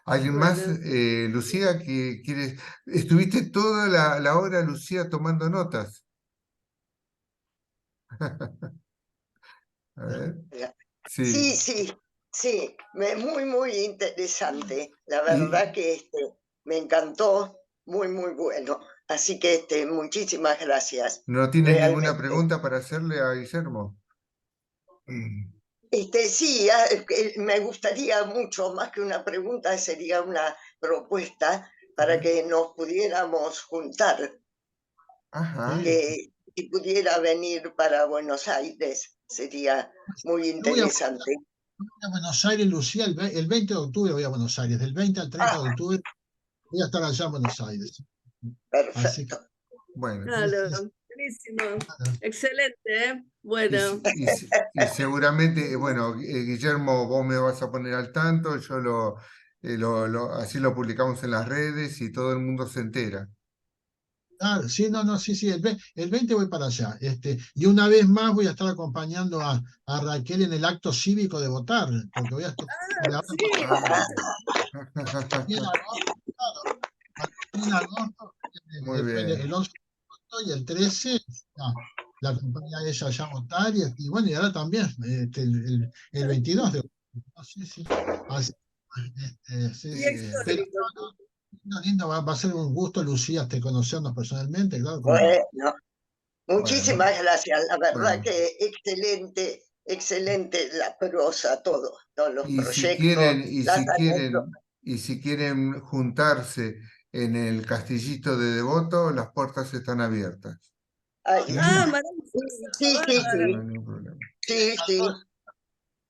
¿Alguien más, Bueno, Lucía, que quieres? ¿Estuviste toda la hora, Lucía, tomando notas? A ver, sí. Sí, sí, sí, muy, muy interesante. La Y verdad que me encantó, muy bueno. Así que muchísimas gracias, ¿no tienes ninguna realmente. pregunta para hacerle a Guillermo? Sí, me gustaría mucho, más que una pregunta, sería una propuesta A para ver. que nos pudiéramos juntar, Ajá. Sí. que si pudiera venir para Buenos Aires, sería muy Yo voy interesante. a Buenos Aires, Lucía, el 20 de octubre voy a Buenos Aires, del 20 al 30 de Ah, octubre voy a estar allá en Buenos Aires. Así que, perfecto. Bueno, sí, claro, buenísimo. claro. Excelente, ¿eh? y, Bueno, y seguramente, bueno, Guillermo, vos me vas a poner al tanto, yo así lo publicamos en las redes y todo el mundo se entera. Claro, sí, no, no, sí, sí, el 20 voy para allá. Y una vez más voy a estar acompañando a Raquel en el acto cívico de votar, porque voy a estar de ahora sí, Ah, en agosto, claro, en agosto, muy fue bien. el 11 de agosto y el 13 la acompañé a ella allá a votar, y bueno, y ahora también, el 22 de octubre. ¿No? Sí, sí. Así, sí, y sí. Eh, Pero exótico. lindo, lindo, va a ser un gusto, Lucía, conocernos personalmente, claro, cómo no. Bueno, bueno, muchísimas gracias. La verdad bueno. que excelente, excelente la prosa, todos los Y si proyectos, quieren, y las si anécdotas. quieren, y si quieren juntarse en el Castillito de Devoto, las puertas están abiertas. Ay, Sí, Ah, sí, maravilloso, sí, sí, No, no bárbaro. hay ningún problema. sí, sí.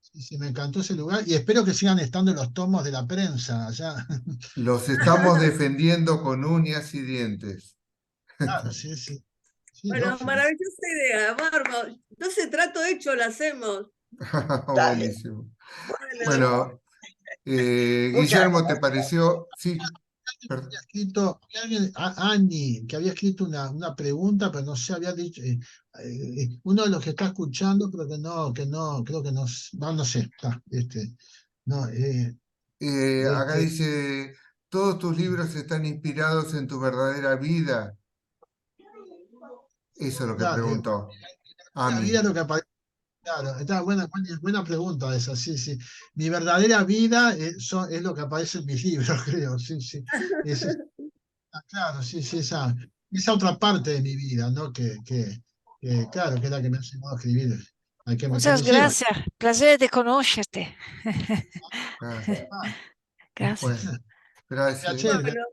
sí, sí, me encantó ese lugar y espero que sigan estando los tomos de la prensa allá. Los estamos defendiendo con uñas y dientes. Claro, sí, sí, sí, Bueno, lógico. maravillosa idea, bárbaro. Entonces, trato hecho, lo hacemos. Dale. Buenísimo. Bueno, Bueno, Muchas Guillermo, ¿te gracias. pareció? Sí, Había escrito, Annie, que había escrito una pregunta, pero no sé, había dicho, uno de los que está escuchando, pero creo que no, no sé, no, acá este, dice, todos tus libros están inspirados en tu verdadera vida. Eso es lo que claro, preguntó la vida Ami. es lo que aparece. Claro, está buena pregunta esa, sí, sí. Mi verdadera vida es lo que aparece en mis libros, creo, sí, sí. Claro, sí, sí, esa otra parte de mi vida, ¿no? Claro, que es la que me ha enseñado a escribir, a que me Muchas hicieron. gracias. Placer de conocerte. Ah, Ah, Gracias. bueno, gracias. piacere, bueno,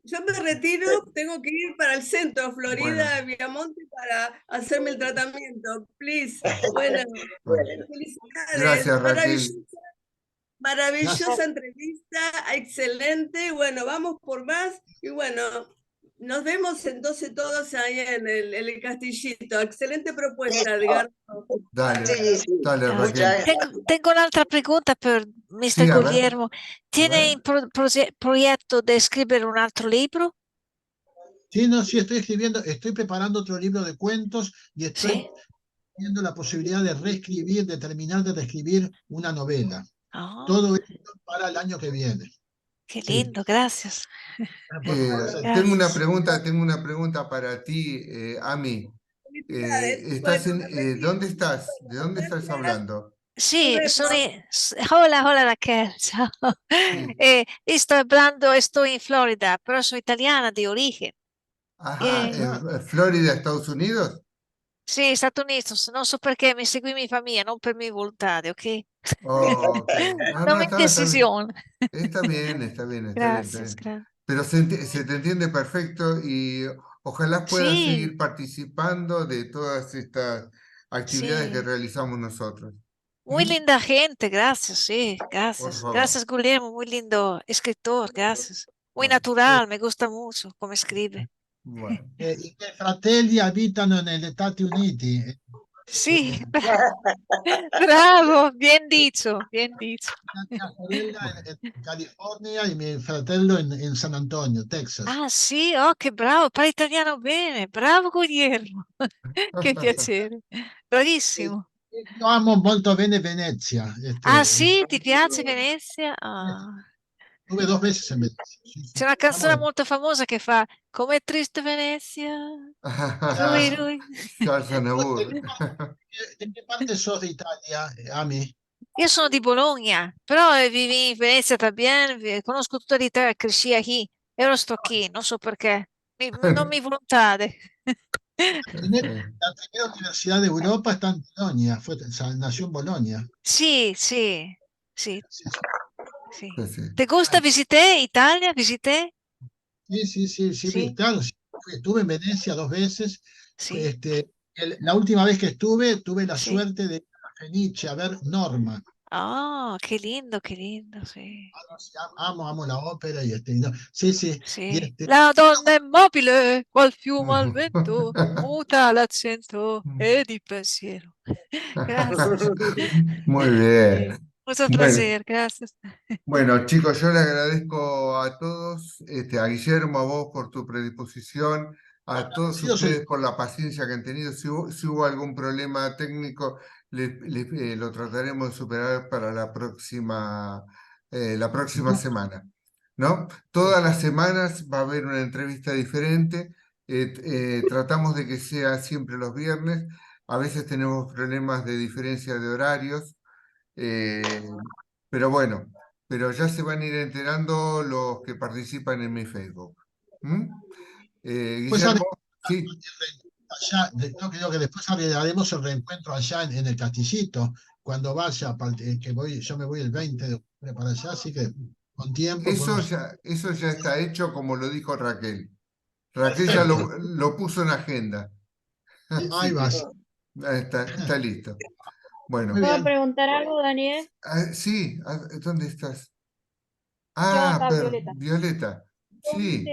yo me retiro, tengo que ir para el centro, Bueno, Florida, Viamonte, para hacerme el tratamiento. Please. Bueno, bueno. Bueno, felicidades, Gracias, Raquel. gracias. maravillosa entrevista, excelente. Bueno, vamos por más y bueno, nos vemos entonces todos ahí en el Castillito. Excelente propuesta, listo. Edgar. Dale, Sí, sí. dale, Gracias. Muchas Raquel. gracias. Tengo un'altra pregunta per Sí, Mr. a ver, Guglielmo. a Tiene ver. in progetto di scrivere un altro libro? Sí, no, sí, estoy preparando otro libro de cuentos y Sì. estoy viendo la posibilidad de reescribir, de terminar de reescribir una novela. Oh, Todo esto para el año que viene. che Sí, lindo, gracias. por favor, sí. Gracias. Tengo una pregunta para ti, Ami. Felicidades. Bueno, me ¿Dónde retiro. estás? ¿De Bueno, dónde estás gracias. hablando? Nos Sì, vemos. hola, hola Raquel, ciao. Sí. Io sto in Florida, però sono italiana di origine. Ajá, Eh, Ah, Florida, Estados Unidos. sì, Stati Uniti, non so perché mi segui mia famiglia, non per mia volontà, ok? Oh, ok. No, Non no, mi indecisione. está bien, está bien, está bien, está Gracias, bien. gracias. Pero se te entiende perfecto y ojalá puedas Sì, seguir participando de todas estas actividades que sì. realizamos nosotros. Muy ¿Mm? linda gente, gracias, sí, Por gracias. favor. Gracias, Guillermo, muy lindo escritor, gracias. Muy Bueno, natural, me gusta mucho cómo escribe. bueno. I miei fratelli abitano negli Stati Uniti. Sí, Eh, bravo, bien dicho, bien dicho. mia sorella in California e mio fratello in San Antonio, Texas. Ah, sì, oh, che bravo, parli italiano bene, bravo Guillermo, che piacere, E bravissimo. io amo molto bene Venezia. Ah, sì, ti piace Venezia? Ah, Estuve 2 veces en Venecia. Sí, sí. C'è una canzone molto famosa che fa Com'è triste Venezia. Rui, rui. Salsa Nabur. ¿De qué parte sos de Italia, Ami? Io sono di Bologna, però vivi in Venezia también, conosco tutta l'Italia, cresci qui, ero sto qui, non so perché, non mi volontade. La primera universidad de Europa está en Bolonia, nació en Bolonia. Sì, sì, sì, Sí, sì. Pues sí. ¿Te gusta visité Italia? ¿Visité? sí, Sí, claro, sí. Estuve en Venecia 2 veces. sí, La última vez que estuve, tuve la sí. suerte de ir a Fenice a ver Norma. Oh, qué lindo, sì. Sí, amo la ópera y no, sí, sí. Y Sì. La donna è mobile, qual fiume al vento, muta l'accento e di pensiero. Gracias. Muy bien. Mucho Bueno, placer, gracias. bueno, chicos, yo le agradezco a todos, a Guillermo, a vos por tu predisposición, a todos agradecido soy ustedes por la paciencia que han tenido. Si hubo algún problema técnico, lo trataremos de superar para la próxima semana, ¿no? Todas las semanas va a haber una entrevista diferente. Tratamos de que sea siempre los viernes. A veces tenemos problemas de diferencia de horarios. Pero bueno, pero ya se van a ir enterando los que participan en mi Facebook. ¿Mm? Pues Guillermo, sí, allá, no, creo que después haremos el reencuentro allá en el Castillito, cuando vaya, yo me voy el 20 de octubre para allá, así que con tiempo podemos... eso ya está hecho como lo dijo Raquel. Raquel ya Perfecto. lo puso en agenda. Ahí Así que vas. está listo. Bueno, Muy ¿Puedo bien. preguntar algo, Daniel? sí, ¿dónde estás? Yo Ah, acá, Violeta. Violeta. Sí,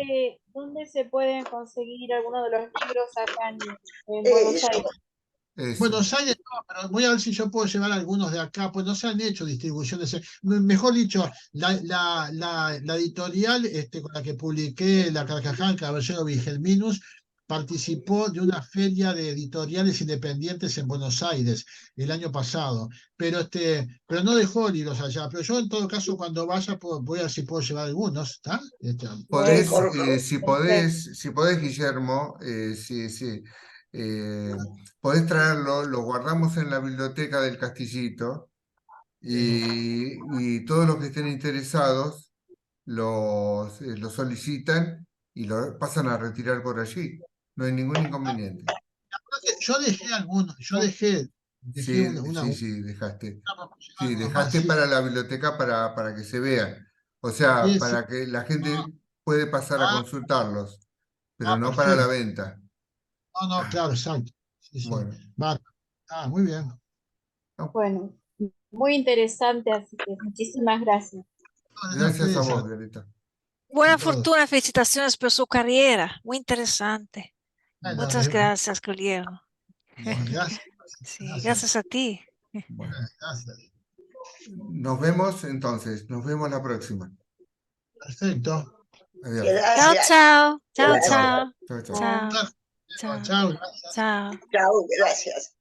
¿Dónde se pueden conseguir algunos de los libros acá en Buenos Eso. Aires? eso. Buenos Aires no, pero voy a ver si yo puedo llevar algunos de acá, pues no se han hecho distribuciones. Mejor dicho, la editorial con la que publiqué La Carcajada, Caballero Wilhelminus, participó de una feria de editoriales independientes en Buenos Aires el año pasado, pero no dejó libros allá. Pero yo en todo caso cuando vaya voy a ver si puedo llevar algunos, ¿está? Podés, por favor. si podés, Guillermo, sí, podés traerlo, lo guardamos en la biblioteca del Castillito y todos los que estén interesados los solicitan y lo pasan a retirar por allí. No hay ningún inconveniente. Yo dejé algunos, dejé Sí, dejaste. Sí, una más, dejaste sí, para la biblioteca para que se vean. O sea, sí, sí. para que la gente puede pasar a Ah, consultarlos, pero no para la perfecto. venta. No, claro, exacto. Sí, sí. Bueno, Va. Muy bien. Bueno, muy interesante, así que muchísimas gracias. gracias a Ustedes, vos, Violeta. Buena a todos. fortuna, felicitaciones por su carrera, muy interesante. Bueno, Muchas gracias, Guillermo. Bueno, gracias. Sí, gracias a ti. bueno. Gracias. Nos vemos entonces, nos vemos la próxima. Perfecto. Adiós. Chao, Gracias. chao. Chao, Gracias. chao. Chao, chao. Chao. Chao, Chao. chao, gracias. Chao. Chao, gracias.